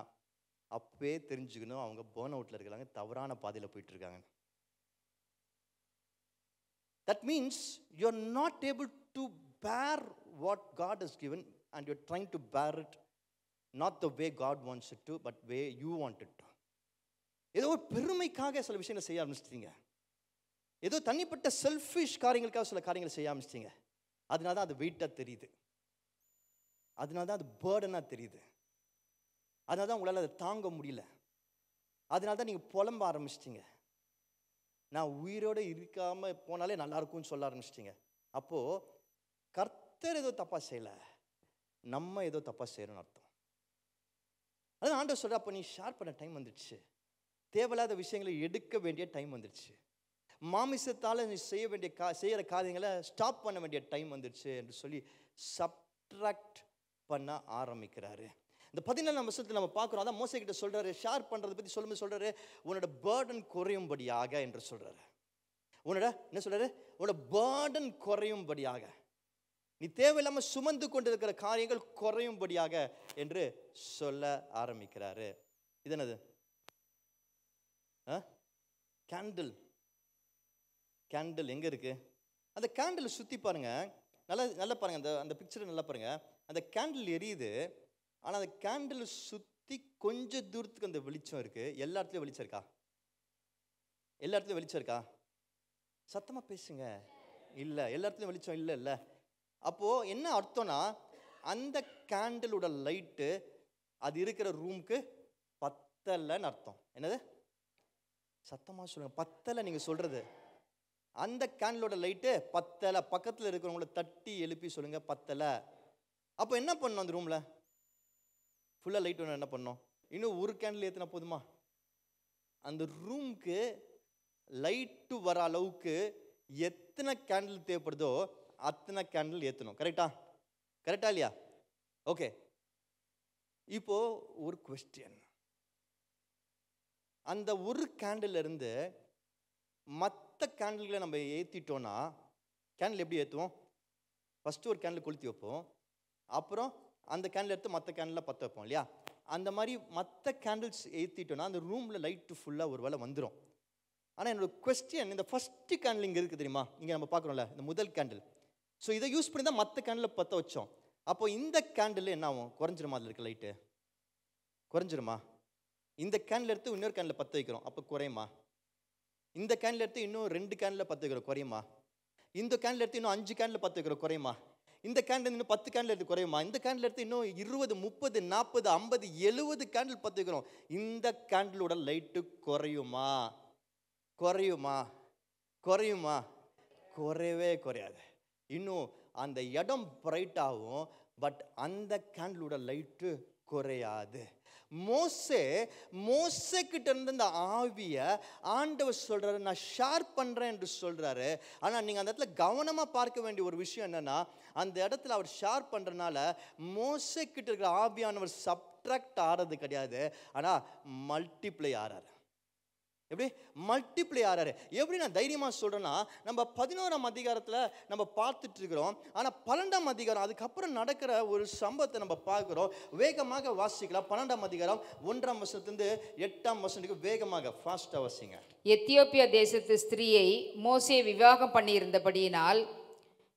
அப்பவே தெரிஞ்சுக்கணும் அவங்க பர்ன் அவுட்டில் இருக்கிறாங்க, தவறான பாதையில் போயிட்டு இருக்காங்க. That means you are not able to bear what God has given and you're trying to bear it not the way God wants it to, but way you want it to. ஏதோ ஒரு பெருமைக்காக சில விஷயங்களை செய்ய ஆரம்பிச்சிட்டீங்க, ஏதோ தனிப்பட்ட selfish காரியங்களுக்காக சில காரியங்களை செய்ய ஆரம்பிச்சிட்டீங்க. அதனால தான் அது வெயிட்டாக தெரியுது, அதனால தான் அது பேர்டனாக தெரியுது, அதனால தான் உங்களால் அதை தாங்க முடியல, அதனால தான் நீங்கள் புலம்ப ஆரம்பிச்சிட்டிங்க. நான் உயிரோடு இருக்காமல் போனாலே நல்லாயிருக்கும்னு சொல்ல ஆரம்பிச்சிட்டிங்க. அப்போது கர்த்தர் ஏதோ தப்பாக செய்யலை, நம்ம ஏதோ தப்பாக செய்யணும்னு அர்த்தம். அதான் ஆண்டவர் சொல்கிற, அப்போ நீ ஷேர் பண்ண டைம் வந்துடுச்சு, தேவையில்லாத விஷயங்களை எடுக்க வேண்டிய டைம் வந்துடுச்சு, மாமிசத்தால் நீ செய்கிற காரியங்களை ஸ்டாப் பண்ண வேண்டிய டைம் வந்துடுச்சு என்று சொல்லி சப்ட்ராக்ட் பண்ண ஆரம்பிக்கிறாரு. இந்த 14ஆம் வருஷத்தில் நம்ம பார்க்குறோம், அதான் மோசே கிட்ட சொல்கிறாரு, ஷேர் பண்ணுறதை பற்றி சொல்லும்போது சொல்கிறாரு, உன்னோட பேர்டன் குறையும்படியாக என்று சொல்கிறாரு. என்ன சொல்கிறாரு? உன்னோட பேர்டன் குறையும்படியாக, நீ தேவையில்லாமல் சுமந்து கொண்டு இருக்கிற காரியங்கள் குறையும்படியாக என்று சொல்ல ஆரம்பிக்கிறாரு. இது என்னது? கேண்டில். கேண்டில் எங்கே இருக்குது? அந்த கேண்டில் சுற்றி பாருங்கள், நல்லா பாருங்கள், அந்த பிக்சரை நல்லா பாருங்கள். அந்த கேண்டில் எரியுது, ஆனால் அந்த கேண்டில் சுற்றி கொஞ்சம் தூரத்துக்கு அந்த வெளிச்சம் இருக்குது. எல்லா இடத்துலையும் வெளிச்சம் இருக்கா? எல்லா இடத்துலையும் வெளிச்சம் இருக்கா? சத்தமாக பேசுங்க. இல்லை, எல்லா இடத்துலையும் வெளிச்சம் இல்லை. அப்போது என்ன அர்த்தம்னா, அந்த கேண்டிலோட லைட்டு அது இருக்கிற ரூமுக்கு பத்தலைன்னு அர்த்தம். என்னது? சத்தமாக சொல்லுங்கள். பத்தலை நீங்கள் சொல்கிறது. அந்த கேண்டிலோட லைட்டு பத்தலை. பக்கத்தில் இருக்கிறவங்கள தட்டி எழுப்பி சொல்லுங்கள், பத்தலை. அப்போ என்ன பண்ணணும்? அந்த ரூமில் ஃபுல்லாக லைட் வேணும், என்ன பண்ணணும்? இன்னும் ஒரு கேண்டில் ஏற்றினா போதுமா? அந்த ரூமுக்கு லைட்டு வர அளவுக்கு எத்தனை கேண்டில் தேவைப்படுதோ அத்தனை கேண்டில் ஏற்றணும். கரெக்டா இல்லையா? ஓகே, இப்போ ஒரு கொஸ்டின். அந்த ஒரு கேண்டில் இருந்து மற்ற கேண்டில்களை நம்ம ஏற்றிட்டோன்னா, கேண்டில் எப்படி ஏற்றுவோம்? ஃபஸ்ட்டு ஒரு கேண்டில் கொளுத்தி வைப்போம், அப்புறம் அந்த கேண்டில் எடுத்து மற்ற கேண்டில் பற்ற வைப்போம் இல்லையா? அந்த மாதிரி மற்ற கேண்டில்ஸ் ஏற்றிட்டோன்னா அந்த ரூமில் லைட்டு ஃபுல்லாக ஒரு வேளை வந்துடும். ஆனால் என்னோட கொஸ்டின், இந்த ஃபஸ்ட்டு கேண்டில் இங்கே இருக்குது தெரியுமா? இங்கே நம்ம பார்க்குறோம்ல, இந்த முதல் கேண்டில். ஸோ இதை யூஸ் பண்ணி தான் மற்ற கேண்டில் பற்ற வச்சோம். அப்போ இந்த கேண்டில் என்ன ஆகும்? குறைஞ்சிருமா? அதில் இருக்க லைட்டு குறைஞ்சிருமா? இந்த கேண்டில் எடுத்து இன்னொரு கேண்டில் பற்ற வைக்கிறோம், அப்போ குறையுமா? இந்த கேண்டில் எடுத்து இன்னும் 2 கேண்டில் பற்ற வைக்கிறோம், குறையுமா? இந்த கேண்டில் எடுத்து இன்னும் 5 கேண்டில் பற்ற வைக்கிறோம், குறையுமா? இந்த கேண்டில் இன்னும் 10 கேண்டில் எடுத்து குறையுமா? இந்த கேண்டில் எடுத்து இன்னும் 20, 30, 40, 50, 70 கேண்டில் பற்ற வைக்கிறோம். இந்த கேண்டிலோட லைட்டு குறையுமா? குறையுமா? குறையுமா? குறையவே குறையாது. இன்னும் அந்த இடம் பிரைட் ஆகும், பட் அந்த கேண்டிலோட லைட்டு குறையாது. மோசே கிட்ட இருந்து இந்த ஆவியை ஆண்டவர் சொல்றாரு, நான் ஷேர் பண்றேன் என்று சொல்றாரு. ஆனா நீங்க அந்த இடத்துல கவனமா பார்க்க வேண்டிய ஒரு விஷயம் என்னன்னா, அந்த இடத்துல அவர் ஷேர் பண்றதுனால மோசே கிட்ட இருக்கிற ஆவியானவர் சப்ட்ராக்ட் ஆறது கிடையாது, ஆனா மல்டிப்ளை ஆறாரு. எப்படி மல்டிப்ளை ஆறாரு? எப்படி நான் தைரியமா சொல்றேன்னா, நம்ம 11ஆம் அதிகாரத்துல நம்ம பார்த்துட்டு இருக்கிறோம். ஆனா 12ஆம் அதிகாரம் அதுக்கப்புறம் நடக்கிற ஒரு சம்பவத்தை நம்ம பார்க்கிறோம். வேகமாக வாசிக்கலாம். 12ஆம் அதிகாரம் 1ஆம் வசனத்திலிருந்து 8ஆம் வசனத்துக்கு வேகமாக ஃபாஸ்டா வாசிங்க. எத்தியோப்பியா தேசத்து ஸ்திரீயை மோசே விவாகம் பண்ணியிருந்தபடியினால்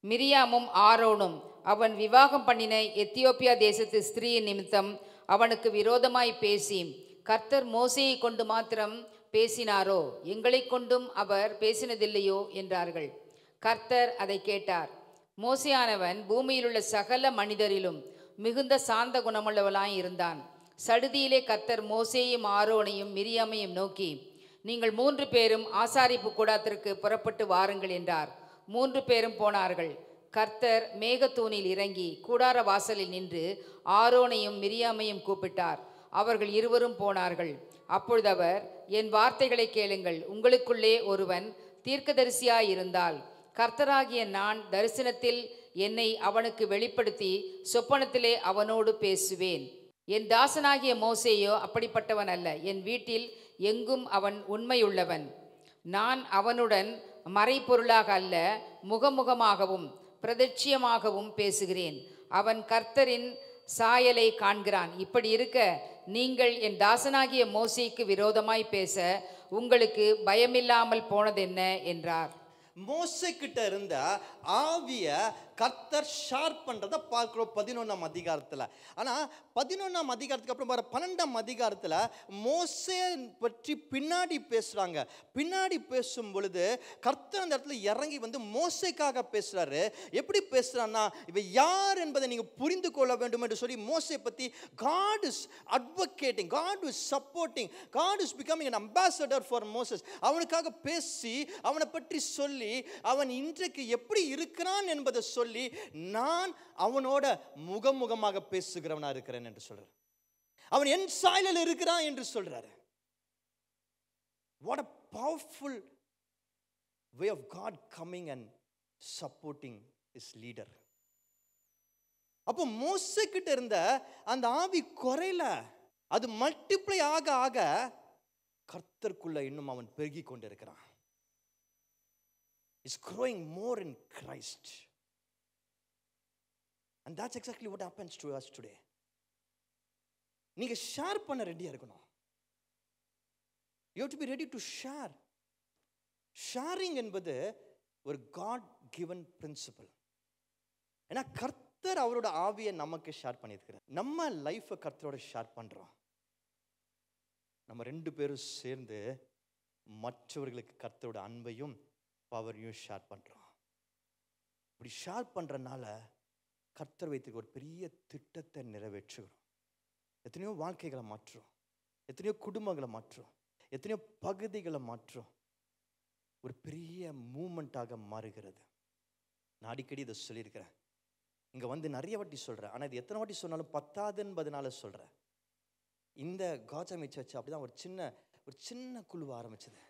மிரியாமும் ஆரோனும் அவன் விவாகம் பண்ணின எத்தியோப்பியா தேசத்து ஸ்திரீயின் நிமித்தம் அவனுக்கு விரோதமாய் பேசி, கர்த்தர் மோசேயை கொண்டு மாத்திரம் பேசினாரோ, எங்களை கொண்டும் அவர் பேசினதில்லையோ என்றார்கள். கர்த்தர் அதை கேட்டார். மோசேயானவன் பூமியிலுள்ள சகல மனிதரிலும் மிகுந்த சாந்த குணமுள்ளவளாய் இருந்தான். சடுதியிலே கர்த்தர் மோசேயும் ஆரோனையும் மிரியாமையும் நோக்கி, நீங்கள் 3 பேரும் ஆசாரிப்பு கூடாரத்திற்கு புறப்பட்டு வாருங்கள் என்றார். 3 பேரும் போனார்கள். கர்த்தர் மேகத்தூணில் இறங்கி கூடார வாசலில் நின்று ஆரோனையும் மிரியாமையும் கூப்பிட்டார். அவர்கள் இருவரும் போனார்கள். அப்பொழுது அவர், என் வார்த்தைகளை கேளுங்கள். உங்களுக்குள்ளே ஒருவன் தீர்க்கதரிசியாயிருந்தால் கர்த்தராகிய நான் தரிசனத்தில் என்னை அவனுக்கு வெளிப்படுத்தி சொப்பனத்திலே அவனோடு பேசுவேன். என் தாசனாகிய மோசேயோ அப்படிப்பட்டவன் அல்ல. என் வீட்டில் எங்கும் அவன் உண்மையுள்ளவன். நான் அவனுடன் மறைபொருளாக அல்ல, முகமுகமாகவும் பிரதட்சியமாகவும் பேசுகிறேன். அவன் கர்த்தரின் சாயலை காண்கிறான். இப்படி இருக்க நீங்கள் என் தாசனாகிய மோசேக்கு விரோதமாய் பேச உங்களுக்கு பயமில்லாமல் போனதென்ன என்றார். மோசே கிட்ட இருந்த ஆவிய கர்த்தர் ஷேர் பண்றதை பார்க்கிறோம் 11ஆம் அதிகாரத்துல. ஆனா 11ஆம் அதிகாரத்துக்கு அப்புறம் பாரு 12ஆம் அதிகாரத்துல மோசே பற்றி பின்னாடி பேசுறாங்க. பின்னாடி பேசும் பொழுது கர்த்தர் அந்த இடத்துல இறங்கி வந்து மோசேக்காக பேசுறாரு. எப்படி பேசுறான்னா, இவ யார் என்பதை நீங்க புரிந்து கொள்ள வேண்டும் என்று சொல்லி மோசே பத்தி God is advocating, God is supporting, God is becoming an ambassador for Moses. அவனுக்காக பேசி அவனை பற்றி சொல்லி அவன் இன்றைக்கு எப்படி இருக்கிறான் என்பதை சொல்லி நான் அவனோட முகமுகமாக பேசுகிறவனா இருக்கிறேன் என்று சொல்றார். அவன் என் சாயலில் இருக்கிறான் என்று சொல்றாரு. What a powerful way of God coming and supporting his leader. அப்போ மோசே கிட்ட இருந்த அந்த ஆவி குறையல, அது மல்டிப்ளை ஆக ஆக கர்த்தருக்குள்ள இன்னும் அவன் பெருகி கொண்டிருக்கிறான். Is growing more in Christ. And that's exactly what happens to us today. நீங்க ஷேர் பண்ண ரெடியா இருக்கணும். You have to be ready to share. Sharing என்பது ஒரு God given principle. ஏன்னா கர்த்தர் அவரோட ஆவியை நமக்கு ஷேர் பண்ணியிருக்கிறார். நம்ம லைஃபை கர்த்தரோட ஷேர் பண்றோம். நம்ம 2 பேரும் சேர்ந்து மற்றவர்களுக்கு கர்த்தரோட அன்பையும் பவரையும் ஷேர் பண்றோம். இப்படி ஷேர் பண்றதுனால கர்த்தர் வைத்திருக்க ஒரு பெரிய திட்டத்தை நிறைவேற்றுகிறோம். எத்தனையோ வாழ்க்கைகளை மாற்றும், எத்தனையோ குடும்பங்களை மாற்றும், எத்தனையோ பகுதிகளை மாற்றும். ஒரு பெரிய மூமெண்ட்டாக மாறுகிறது. நான் அடிக்கடி இதை சொல்லியிருக்கிறேன், இங்கே வந்து நிறைய வாட்டி சொல்கிறேன். ஆனால் இது எத்தனை வாட்டி சொன்னாலும் பத்தாது என்பதனால சொல்கிறேன். இந்த காஜாமி சர்ச் அப்படி தான் ஒரு சின்ன குழு ஆரம்பிச்சது.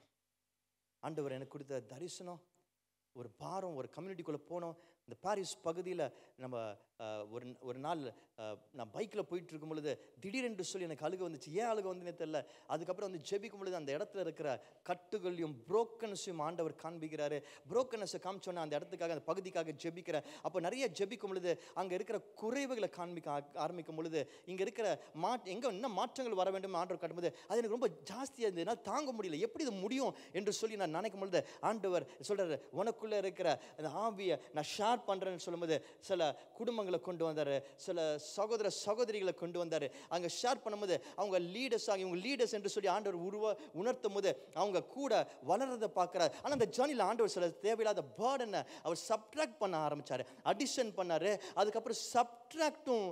ஆண்டவர் எனக்கு கொடுத்த தரிசனம், ஒரு பாரம், ஒரு கம்யூனிட்டிக்குள்ளே போனோம், இந்த பாரிஸ் பகுதியில் நம்ம ஒரு நாள் நான் பைக்கில் போயிட்டு இருக்கும் பொழுது திடீரென்று சொல்லி எனக்கு அழுக வந்துச்சு. ஏன் அழுக வந்துன்னே தெரியல. அதுக்கப்புறம் வந்து ஜெபிக்கும் பொழுது அந்த இடத்துல இருக்கிற கட்டுகளையும் புரோக்கனஸையும் ஆண்டவர் காண்பிக்கிறாரு. புரோக்கனஸை காமிச்சோன்னா அந்த இடத்துக்காக, அந்த பகுதிக்காக ஜெபிக்கிற அப்போ நிறைய ஜெபிக்கும் பொழுது அங்கே இருக்கிற குறைவுகளை காண்பிக்க ஆரம்பிக்கும் பொழுது இங்கே இருக்கிற எங்கே இன்னும் மாற்றங்கள் வர வேண்டும் ஆண்டவர் காட்டும்போது அது எனக்கு ரொம்ப ஜாஸ்தியாக இருந்தது. என்னால் தாங்க முடியல, எப்படி இது முடியும் என்று சொல்லி நான் நினைக்கும் பொழுது ஆண்டவர் சொல்கிறார், உனக்குள்ளே இருக்கிற அந்த ஆவியை நான் ஷேர் பண்ணுறேன்னு சொல்லும்போது சில குடும்பங்களை கொண்டு வந்தார், சில சகோதர சகோதரிகளை கொண்டு வந்தார். அங்கே ஷேர் பண்ணும்போது அவங்க லீடர்ஸாக, இவங்க லீடர்ஸ் என்று சொல்லி ஆண்டவர் உணர்த்தும் போது அவங்க கூட வளர்றதை பார்க்குறாரு. ஆனால் அந்த ஜர்னியில் ஆண்டவர் சில தேவையில்லாத பேர்டனை அவர் சப்ட்ராக்ட் பண்ண ஆரம்பித்தார், அடிஷன் பண்ணார், அதுக்கப்புறம் சப்ட்ராக்டும்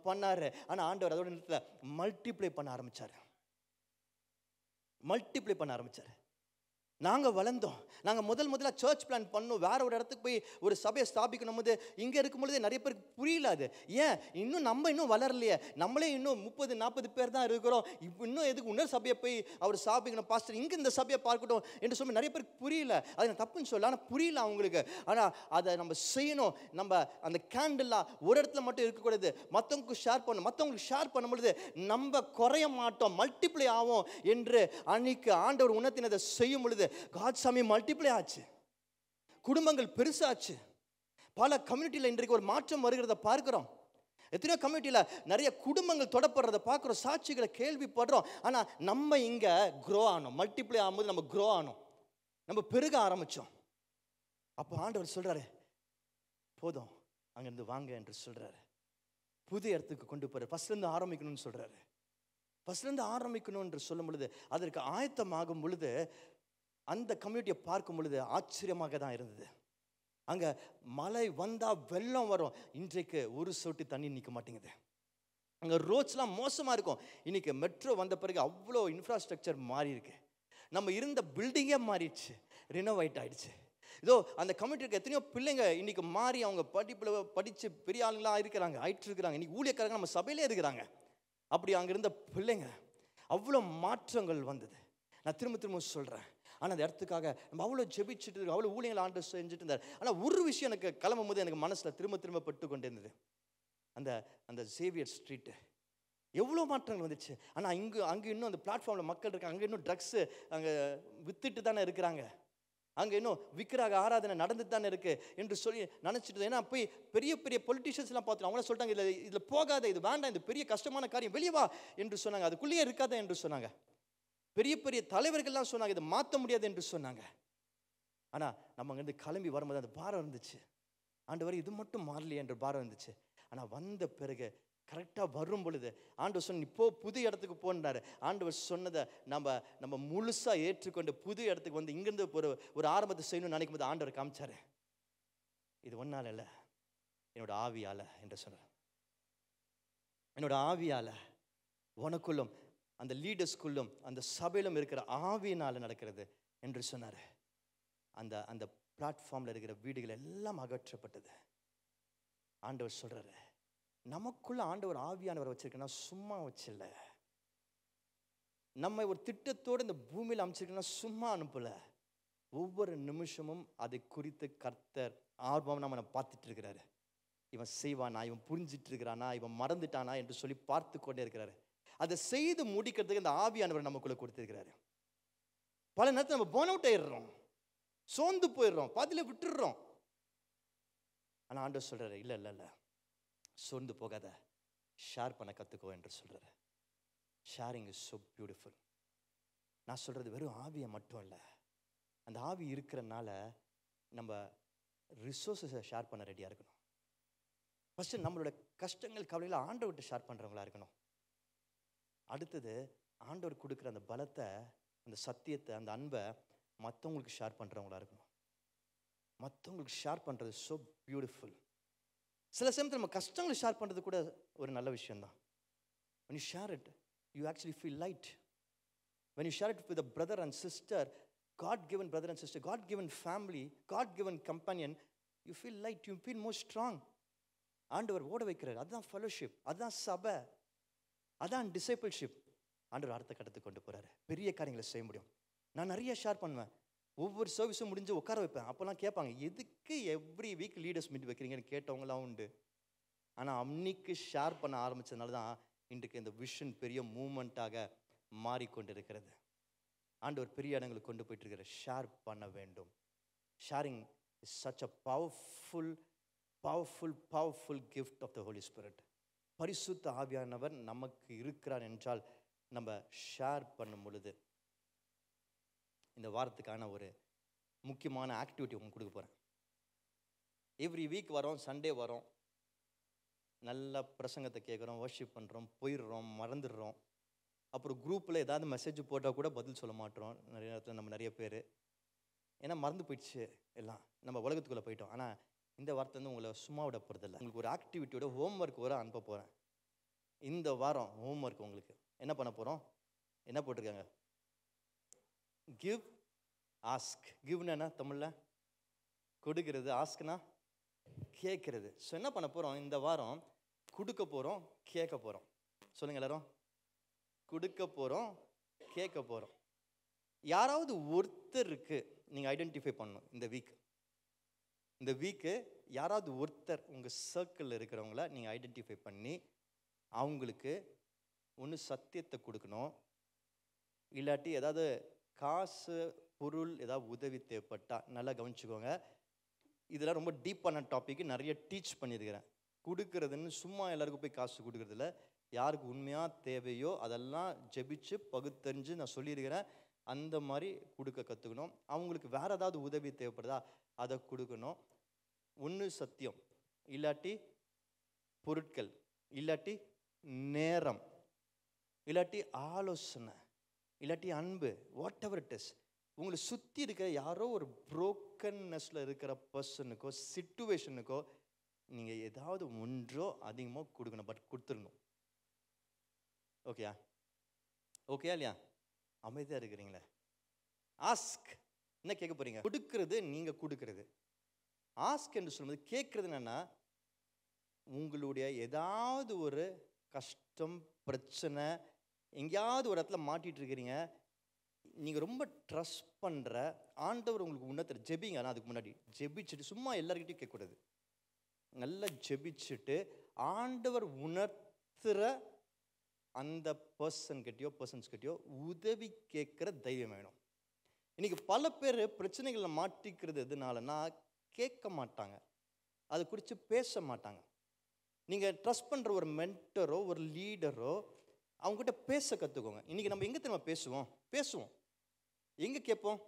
பண்ணார். ஆனால் ஆண்டவர் அதோட நேரத்தில் மல்டிப்ளை பண்ண ஆரம்பித்தார். நாங்கள் வளர்ந்தோம். நாங்கள் முதல்ல சர்ச் பிளான் பண்ணோம், வேற ஒரு இடத்துக்கு போய் ஒரு சபையை ஸ்தாபிக்கணும் போது இங்கே இருக்கும் பொழுதே நிறைய பேருக்கு புரியல. அது ஏன் இன்னும் வளரலையே, நம்மளே இன்னும் 30-40 பேர் தான் இருக்கிறோம், இன்னும் எதுக்கு இன்னொரு சபையை போய் அவர் ஸ்தாபிக்கணும், பாஸ்டர் இங்கே இந்த சபையை பார்க்கட்டும் என்று சொல்லி நிறைய பேருக்கு புரியல. அது நான் தப்புன்னு சொல்ல, ஆனால் புரியல அவங்களுக்கு. ஆனால் அதை நம்ம செய்யணும். நம்ம அந்த கேண்டில்லாம் ஒரு இடத்துல மட்டும் இருக்கக்கூடாது, மற்றவங்களுக்கு ஷேர் பண்ணணும். மற்றவங்களுக்கு ஷேர் பண்ணும் பொழுது நம்ம குறைய மாட்டோம், மல்டிப்ளை ஆகும் என்று அன்னைக்கு ஆண்டவர் உணர்த்தினதை செய்யும் பொழுது God சாமி மல்டிப்ளை ஆச்சு, குடும்பங்கள் பெருசாச்சு. பல கம்யூனிட்டியில் இன்றைக்கு ஒரு மாற்றம் வருகிறத பார்க்கிறோம். எத்தனையோ கம்யூனிட்டியில் நிறைய குடும்பங்கள் தொடப்படுறத பார்க்குறோம், சாட்சிகளை கேள்விப்படுறோம். ஆனால் நம்ம இங்கே க்ரோ ஆனோம், மல்டிப்ளை ஆகும்போது நம்ம க்ரோ ஆனோம், நம்ம பெருக ஆரம்பித்தோம். அப்போ ஆண்டவர் சொல்கிறாரு, போதும் அங்கேருந்து வாங்க என்று சொல்கிறாரு. புது இடத்துக்கு கொண்டு போகிறார். ஃபஸ்ட்லேருந்து ஆரம்பிக்கணும்னு சொல்கிறாரு. ஃபஸ்ட்லேருந்து ஆரம்பிக்கணும் என்று சொல்லும் பொழுது அதற்கு ஆயத்தமாகும் பொழுது அந்த கம்யூனிட்டியை பார்க்கும் பொழுது ஆச்சரியமாக தான் இருந்தது. அங்கே மழை வந்தால் வெள்ளம் வரும். இன்றைக்கு ஒரு சொட்டு தண்ணி நிற்க மாட்டேங்குது. அங்கே ரோட்ஸ்லாம் மோசமாக இருக்கும். இன்றைக்கி மெட்ரோ வந்த பிறகு அவ்வளோ இன்ஃப்ராஸ்ட்ரக்சர் மாறி இருக்கு. நம்ம இருந்த பில்டிங்கே மாறிடுச்சு, ரினோவேட் ஆகிடுச்சு. இதோ அந்த கம்யூனிட்டிக்கு எத்தனையோ பிள்ளைங்க இன்றைக்கி மாறி அவங்க படித்து பெரிய ஆளுங்களாக இருக்கிறாங்க, ஆயிட்டு இருக்கிறாங்க. இன்றைக்கி ஊழியக்காரங்க நம்ம சபையிலே இருக்கிறாங்க. அப்படி அங்கே இருந்த பிள்ளைங்க அவ்வளோ மாற்றங்கள் வந்தது. நான் திரும்ப சொல்கிறேன். ஆனால் அந்த இடத்துக்காக நம்ம அவ்வளோ ஜெபிச்சுட்டு இருக்கோம், அவ்வளோ ஊழியங்களை ஆண்டு செஞ்சுட்டு இருந்தார். ஆனால் ஒரு விஷயம் எனக்கு கிளம்பும் போது எனக்கு மனசில் திரும்ப பட்டு கொண்டு இருந்தது. அந்த சேவியர் ஸ்ட்ரீட்டு எவ்வளோ மாற்றங்கள் வந்துச்சு. ஆனால் அங்கே இன்னும் அந்த பிளாட்ஃபார்மில் மக்கள் இருக்காங்க, அங்கே இன்னும் ட்ரக்ஸு அங்கே வித்துட்டு தானே இருக்கிறாங்க, அங்கே இன்னும் விக்கிரக ஆராதனை நடந்துட்டு தானே இருக்குது என்று சொல்லி நினச்சிட்டு. ஏன்னா போய் பெரிய பொலிட்டிஷியன்ஸ்லாம் பார்த்துட்டு அவங்கள சொல்லிட்டாங்க, இதில் போகாத, இது வேண்டாம், இது பெரிய கஷ்டமான காரியம், வெளியே வா என்று சொன்னாங்க. அதுக்குள்ளேயே இருக்காத என்று சொன்னாங்க. பெரிய தலைவர்கள்லாம் சொன்னாங்க, இதை மாற்ற முடியாது என்று சொன்னாங்க. ஆனால் நம்ம அங்கேருந்து கிளம்பி வரும்போது அந்த பாரம் இருந்துச்சு. ஆண்டவர் இது மட்டும் மாறலையே என்ற பாரம் இருந்துச்சு. ஆனால் வந்த பிறகு கரெக்டாக வரும் பொழுது ஆண்டவர் சொன்ன இப்போ புது இடத்துக்கு போனார். ஆண்டவர் சொன்னதை நம்ம முழுசாக ஏற்றுக்கொண்டு புது இடத்துக்கு வந்து இங்கேருந்து ஒரு ஆரம்பத்தை செய்யணும்னு நினைக்கும் போது ஆண்டவர் காமிச்சாரு, இது ஒன்றால் இல்லை, என்னோட ஆவியால் என்று சொன்னார். என்னோட ஆவியால் உனக்குள்ளும் அந்த லீடர்ஸ்குள்ளும் அந்த சபையிலும் இருக்கிற ஆவியினால் நடக்கிறது என்று சொன்னார். அந்த பிளாட்ஃபார்மில் இருக்கிற வீடுகள் எல்லாம் அகற்றப்பட்டது. ஆண்டவர் சொல்கிறாரு, நமக்குள்ள ஆண்டவர் ஆவியானவர் வச்சிருக்கனா சும்மா வச்சில்ல, நம்ம ஒரு திட்டத்தோடு இந்த பூமியில் அமைச்சிருக்கனா சும்மா அனுப்பல. ஒவ்வொரு நிமிஷமும் அதை குறித்து கர்த்தர் ஆர்வம் நம்ம பார்த்துட்டு இருக்கிறாரு. இவன் செய்வானா, இவன் புரிஞ்சிட்டு இருக்கிறானா, இவன் மறந்துட்டானா என்று சொல்லி பார்த்து கொண்டே இருக்கிறாரு. அதை செய்து முடிக்கிறதுக்கு இந்த ஆவியானவர் நமக்குள்ள கொடுத்திருக்கிறாரு. பல நேரத்தில் நம்ம போன் அவுட் ஆயிடுறோம், சோர்ந்து போயிடுறோம், பாதியில விட்டுடுறோம். ஆனால் ஆண்டவர் சொல்றாரு, இல்லை சோர்ந்து போகாத, ஷேர் பண்ண கற்றுக்கோ என்று சொல்றாரு. Sharing is so beautiful. நான் சொல்றது வெறும் ஆவியை மட்டும் இல்லை, அந்த ஆவி இருக்கிறனால நம்ம ரிசோர்ஸஸை ஷேர் பண்ண ரெடியாக இருக்கணும். ஃபஸ்ட்டு நம்மளோட கஷ்டங்கள் கவலையில் ஆண்டவர்கிட்ட ஷேர் பண்ணுறவங்களா இருக்கணும். அடுத்தது ஆண்டவர் கொடுக்குற அந்த பலத்தை, அந்த சத்தியத்தை, அந்த அன்பை மற்றவங்களுக்கு ஷேர் பண்ணுறவங்களா இருக்கணும். மற்றவங்களுக்கு ஷேர் பண்ணுறது ஸோ பியூட்டிஃபுல். சில சமயத்தில் நம்ம கஷ்டங்களை ஷேர் பண்ணுறது கூட ஒரு நல்ல விஷயம்தான். when you share it, you actually feel light. When you share it with a brother and sister, God-given brother and sister, God-given family, God-given companion, you feel light, you feel more strong. ஆண்டவர் ஓட வைக்கிறார். அதுதான் fellowship, அதுதான் சபை, அதான் discipleship. ஆண்டவர் அடுத்த கட்டத்துக்கு கொண்டு போகிறாரு. பெரிய காரியங்களை செய்ய முடியும். நான் நிறைய ஷேர் பண்ணுவேன், ஒவ்வொரு சர்வீஸும் முடிஞ்சு உட்கார வைப்பேன். அப்போல்லாம் கேட்பாங்க, எதுக்கு எவ்ரி வீக் லீடர்ஸ் மீட் வைக்கிறீங்கன்னு கேட்டவங்களாம் உண்டு. ஆனால் அன்னைக்கு ஷேர் பண்ண ஆரம்பித்ததுனால தான் இன்றைக்கு இந்த விஷன் பெரிய மூமெண்ட்டாக மாறிக்கொண்டிருக்கிறது. ஆண்டவர் பெரிய இடங்களுக்கு கொண்டு போயிட்டு இருக்கிற ஷேர் பண்ண வேண்டும். Sharing is such a powerful gift of the holy spirit. பரிசுத்த ஆவியானவர் நமக்கு இருக்கிறார் என்றால் நம்ம ஷேர் பண்ணும் பொழுது, இந்த வாரத்துக்கான ஒரு முக்கியமான ஆக்டிவிட்டி உங்களுக்கு கொடுக்க போகிறேன். எவ்ரி வீக் வரோம், சண்டே வரோம், நல்ல பிரசங்கத்தை கேட்குறோம், வர்ஷிப் பண்ணுறோம், போயிடுறோம், மறந்துடுறோம். அப்புறம் குரூப்பில் ஏதாவது மெசேஜ் போட்டால் கூட பதில் சொல்ல மாட்டோம். நிறைய நேரத்தில் நம்ம நிறைய பேர் ஏன்னா மறந்து போயிடுச்சு, எல்லாம் நம்ம உலகத்துக்குள்ளே போயிட்டோம். ஆனால் இந்த வார்த்தை வந்து உங்களை சும்மா விட போகிறதில்ல. உங்களுக்கு ஒரு ஆக்டிவிட்டியோட ஹோம்ஒர்க் வர அனுப்ப போகிறேன். இந்த வாரம் ஹோம்ஒர்க் உங்களுக்கு என்ன பண்ண போகிறோம்? என்ன போட்டிருக்காங்க? Give, ask. கிவ்னா என்ன தமிழில்? கொடுக்கிறது. ஆஸ்க்னா கேட்கறது. ஸோ என்ன பண்ண போகிறோம்? இந்த வாரம் கொடுக்க போகிறோம், கேட்க போகிறோம். சொல்லுங்கள் எல்லாரும். கொடுக்க போகிறோம், கேட்க போகிறோம். யாராவது ஒருத்தருக்கு நீங்கள் ஐடென்டிஃபை பண்ணணும். இந்த வீக்கு யாராவது ஒருத்தர் உங்கள் சர்க்கிளில் இருக்கிறவங்கள நீங்கள் ஐடென்டிஃபை பண்ணி அவங்களுக்கு ஒன்று சத்தியத்தை கொடுக்கணும், இல்லாட்டி ஏதாவது காசு பொருள் ஏதாவது உதவி தேவைப்பட்டால். நல்லா கவனிச்சுக்கோங்க, இதெல்லாம் ரொம்ப டீப்பான டாபிக், நிறைய டீச் பண்ணியிருக்கிறேன். கொடுக்கறதுன்னு சும்மா எல்லாருக்கும் போய் காசு கொடுக்கறதில்ல. யாருக்கு உண்மையாக தேவையோ அதெல்லாம் ஜெபிச்சு பகுத்தறிஞ்சு நான் சொல்லியிருக்கிறேன். அந்த மாதிரி கொடுக்க கற்றுக்கணும். அவங்களுக்கு வேறு ஏதாவது உதவி தேவைப்படுதா அதை கொடுக்கணும். ஒன்று சத்தியம், இல்லாட்டி பொருட்கள், இல்லாட்டி நேரம், இல்லாட்டி ஆலோசனை, இல்லாட்டி அன்பு, வாட் எவர் இட் இஸ். உங்களை சுற்றி இருக்கிற யாரோ ஒரு புரோக்கன்னஸில் இருக்கிற பர்சனுக்கோ சிச்சுவேஷனுக்கோ நீங்கள் ஏதாவது ஒன்றோ அதிகமாக கொடுக்கணும். பட் கொடுத்துடணும். ஓகேயா? ஓகேயா இல்லையா? அமைதியாக இருக்கிறீங்களே. ஆஸ்க். என்ன கேட்க போகிறீங்க? கொடுக்கறது, நீங்கள் கொடுக்கறது. ஆஸ்க் என்று சொல்லும்போது கேட்குறது என்னென்னா, உங்களுடைய ஏதாவது ஒரு கஷ்டம், பிரச்சனை, எங்கேயாவது ஒரு இடத்துல மாட்டிகிட்டு இருக்கிறீங்க, நீங்கள் ரொம்ப ட்ரஸ்ட் பண்ணுற ஆண்டவர் உங்களுக்கு உன்னதர் ஜெபிங்க. ஆனால் அதுக்கு முன்னாடி ஜெபிச்சுட்டு சும்மா எல்லாருக்கிட்டையும் கேட்கக்கூடாது. நல்லா ஜெபிச்சுட்டு ஆண்டவர் உணர்த்துற அந்த பர்சன்ஸ்கிட்டயோ உதவி கேட்குற தைரியம் வேணும். இன்றைக்கி பல பேர் பிரச்சனைகளில் மாட்டிக்கிறது எதுனாலன்னா கேட்க மாட்டாங்க, அதை குறித்து பேச மாட்டாங்க. நீங்கள் ட்ரஸ்ட் பண்ணுற ஒரு மென்டரோ ஒரு லீடரோ அவங்ககிட்ட பேச கற்றுக்கோங்க. இன்றைக்கி நம்ம எங்கே தெரியுமா பேசுவோம். எங்கே கேட்போம்?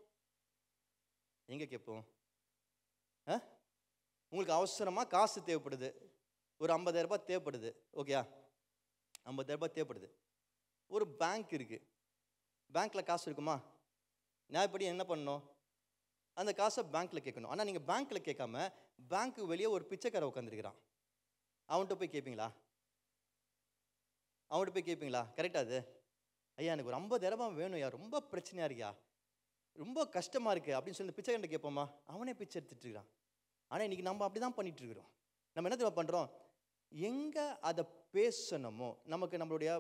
உங்களுக்கு அவசரமாக காசு தேவைப்படுது, ஒரு 50,000 ரூபாய் தேவைப்படுது. ஓகேயா? 50,000 ரூபாய் தேவைப்படுது. ஒரு பேங்க் இருக்குது, பேங்க்கில் காசு இருக்குமா? நியாயப்படி என்ன பண்ணணும்? அந்த காசை பேங்க்கில் கேட்கணும். ஆனால் நீங்கள் பேங்க்கில் கேட்காம பேங்க்கு வெளியே ஒரு பிச்சைக்கார உட்காந்துருக்கிறான், அவன்கிட்ட போய் கேட்பீங்களா? கரெக்டாக அது? ஐயா எனக்கு ஒரு 50,000 ரூபாய் வேணும், யா ரொம்ப பிரச்சனையாக இருக்கியா, ரொம்ப கஷ்டமாக இருக்குது அப்படின்னு சொல்லி பிச்சைக்காரன் கேட்போமா? அவனே பிச்சை எடுத்துகிட்டு இருக்கிறான். ஆனால் இன்றைக்கி நம்ம அப்படி தான் பண்ணிகிட்டு இருக்கிறோம். நம்ம என்ன தெரியுமா பண்ணுறோம்? எங்கே அதை பேசணுமோ, நமக்கு நம்மளுடைய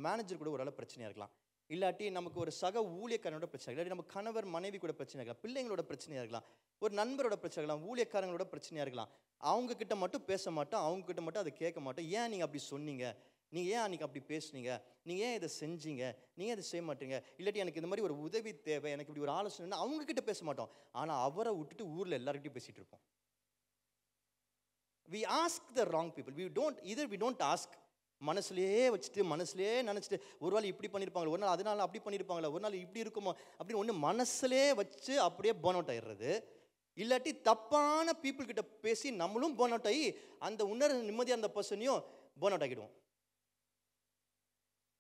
மேனேஜர் கூட ஒரு அளவு பிரச்சனையாக இருக்கலாம், இல்லாட்டி நமக்கு ஒரு சக ஊழியக்காரனோட பிரச்சனை, இல்லாட்டி நம்ம கணவர் மனைவி கூட பிரச்சனையாக இருக்கலாம், பிள்ளைங்களோட பிரச்சனையாக இருக்கலாம், ஒரு நண்பரோட பிரச்சனை இருக்கலாம், ஊழியக்காரங்களோட பிரச்சனையாக இருக்கலாம். அவங்கக்கிட்ட மட்டும் பேச மாட்டோம், அவங்கக்கிட்ட மட்டும் அதை கேட்க மாட்டோம். ஏன் நீங்கள் அப்படி சொன்னீங்க, நீங்கள் ஏன் அன்றைக்கி அப்படி பேசுனீங்க, நீங்கள் ஏன் இதை செஞ்சீங்க, நீங்கள் இதை செய்ய மாட்டீங்க, இல்லாட்டி எனக்கு இந்த மாதிரி ஒரு உதவி தேவை, எனக்கு இப்படி ஒரு ஆலோசனை, அவங்கக்கிட்ட பேச மாட்டோம். ஆனால் அவரை விட்டுட்டு ஊரில் எல்லார்கிட்டையும் பேசிகிட்டு இருப்போம். We ask the wrong people. We don't ask. மனசுலேயே வச்சுட்டு மனசுலேயே நினச்சிட்டு ஒரு நாள் இப்படி பண்ணியிருப்பாங்களோ, ஒரு நாள் அதனால அப்படி பண்ணியிருப்பாங்களோ, ஒரு நாள் இப்படி இருக்குமோ அப்படின்னு ஒன்று மனசுலேயே வச்சு அப்படியே பர்ன் அவுட் ஆகிடுறது. இல்லாட்டி தப்பான பீப்புள் கிட்ட பேசி நம்மளும் பர்ன் அவுட் ஆகி அந்த உணர் நிம்மதியாக அந்த பர்சனையும் பர்ன் அவுட் ஆகிடுவோம்.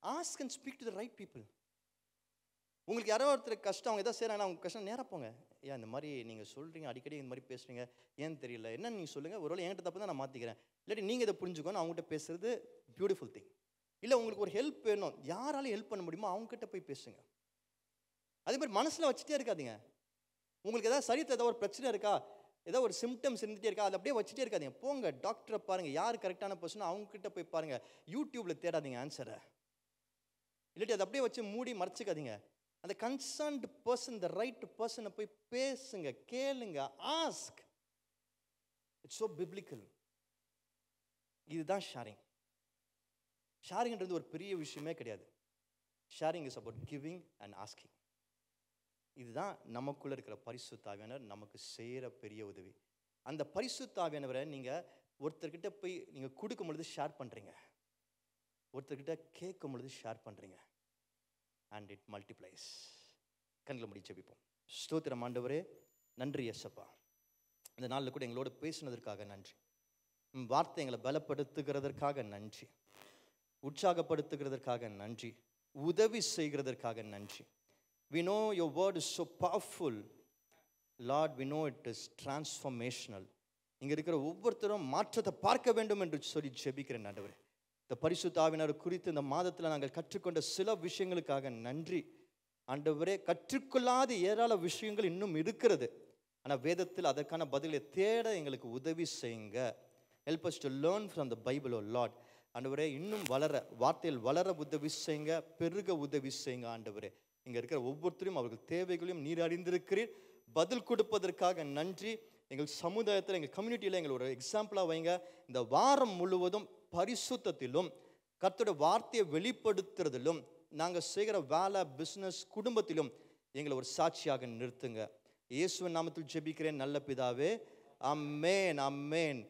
Ask and speak to the right people. உங்களுக்கு யாரோ ஒருத்தர் கஷ்டம், அவங்க எதாவது செய்கிறாங்கன்னா அவங்க கஷ்டம் நேராக போங்க. ஏன் இந்த மாதிரி நீங்கள் சொல்கிறீங்க, அடிக்கடி இந்த மாதிரி பேசுகிறீங்க, ஏன்னு தெரியல, என்னன்னு நீங்கள் சொல்லுங்கள், ஒரு வேளை என்கிட்ட தப்பு தான் நான் மாற்றிக்கிறேன், இல்லாட்டி நீங்கள் இதை புரிஞ்சுக்கணும். அவங்ககிட்ட பேசுகிறது பியூட்டிஃபுல் திங். இல்லை உங்களுக்கு ஒரு ஹெல்ப் வேணும், யாராலும் ஹெல்ப் பண்ண முடியுமோ அவங்ககிட்ட போய் பேசுங்க. அதே மாதிரி மனசில் வச்சுட்டே இருக்காதீங்க. உங்களுக்கு ஏதாவது சரீரத்தில் ஏதாவது ஒரு பிரச்சனை இருக்கா, ஏதோ ஒரு சிம்டம்ஸ் இருந்துகிட்டே இருக்கா, அதை அப்படியே வச்சுட்டே இருக்காதீங்க. போங்க டாக்டரை பாருங்கள், யார் கரெக்டான பர்சனோ அவங்ககிட்ட போய் பாருங்கள். யூடியூப்பில் தேடாதீங்க ஆன்சரை, இல்லாட்டி அதை அப்படியே வச்சு மூடி மறைச்சிக்காதீங்க. அந்த கன்சர்ன்டு பர்சன், த ரைட் பர்சனை போய் பேசுங்க, கேளுங்க, ஆஸ்க். It's so biblical. இதுதான் ஷேரிங். ஷேரிங்ன்றது ஒரு பெரிய விஷயமே கிடையாது. Sharing is about giving and asking. இதுதான் நமக்குள்ள இருக்கிற பரிசுத்த ஆவியானவர் நமக்கு செய்கிற பெரிய உதவி. அந்த பரிசுத்த ஆவியானவரை நீங்கள் ஒருத்தர்கிட்ட போய் நீங்கள் கொடுக்கும் பொழுது ஷேர் பண்ணுறீங்க, ஒருத்தர்கிட்ட கேட்கும் பொழுது ஷேர் பண்ணுறீங்க. And it multiplies. கண்களை முடி ஜெபிப்போம். ஸ்தோத்திரம் ஆண்டவரே, நன்றி இயேசப்பா. இந்த நாளில் கூட எங்களோடு பேசினதற்காக நன்றி. வார்த்தை எங்களை பலப்படுத்துகிறதற்காக நன்றி, உற்சாகப்படுத்துகிறதற்காக நன்றி, உதவி செய்கிறதற்காக நன்றி. We know your word is so powerful. Lord, we know it is transformational. இங்கே இருக்கிற ஒவ்வொருத்தரும் மாற்றத்தை பார்க்க வேண்டும் என்று சொல்லி ஜெபிக்கிறேன் ஆண்டவரே. இந்த பரிசுத்த ஆவியானவர் குறித்து இந்த மாதத்தில் நாங்கள் கற்றுக்கொண்ட சில விஷயங்களுக்காக நன்றி ஆண்டவரே. கற்றுக்கொள்ளாத ஏராள விஷயங்கள் இன்னும் இருக்கிறது. ஆனால் வேதத்தில் அதற்கான பதிலை தேட எங்களுக்கு உதவி செய்யுங்க. Help us to learn from the Bible, oh Lord. ஆண்டவரே, இன்னும் வளர, வார்த்தையில் வளர உதவி செய்யுங்க, பெருக உதவி செய்யுங்க ஆண்டவரே. இங்கே இருக்கிற ஒவ்வொருத்தரையும் அவர்கள் தேவைகளையும் நீர் அறிந்திருக்கிறீர். பதில் கொடுப்பதற்காக நன்றி. எங்கள் சமுதாயத்தில், எங்கள் கம்யூனிட்டியில் எங்கள் ஒரு எக்ஸாம்பிளாக வைங்க. இந்த வாரம் முழுவதும் பரிசுத்தத்திலும் கர்த்தருடைய வார்த்தையை வெளிப்படுத்துறதிலும் நாங்கள் செய்கிற வேலை, பிஸ்னஸ், குடும்பத்திலும் எங்களை ஒரு சாட்சியாக நிறுத்துங்க. இயேசுவின் நாமத்தில் ஜெபிக்கிறேன் நல்ல பிதாவே. ஆமென், ஆமென்.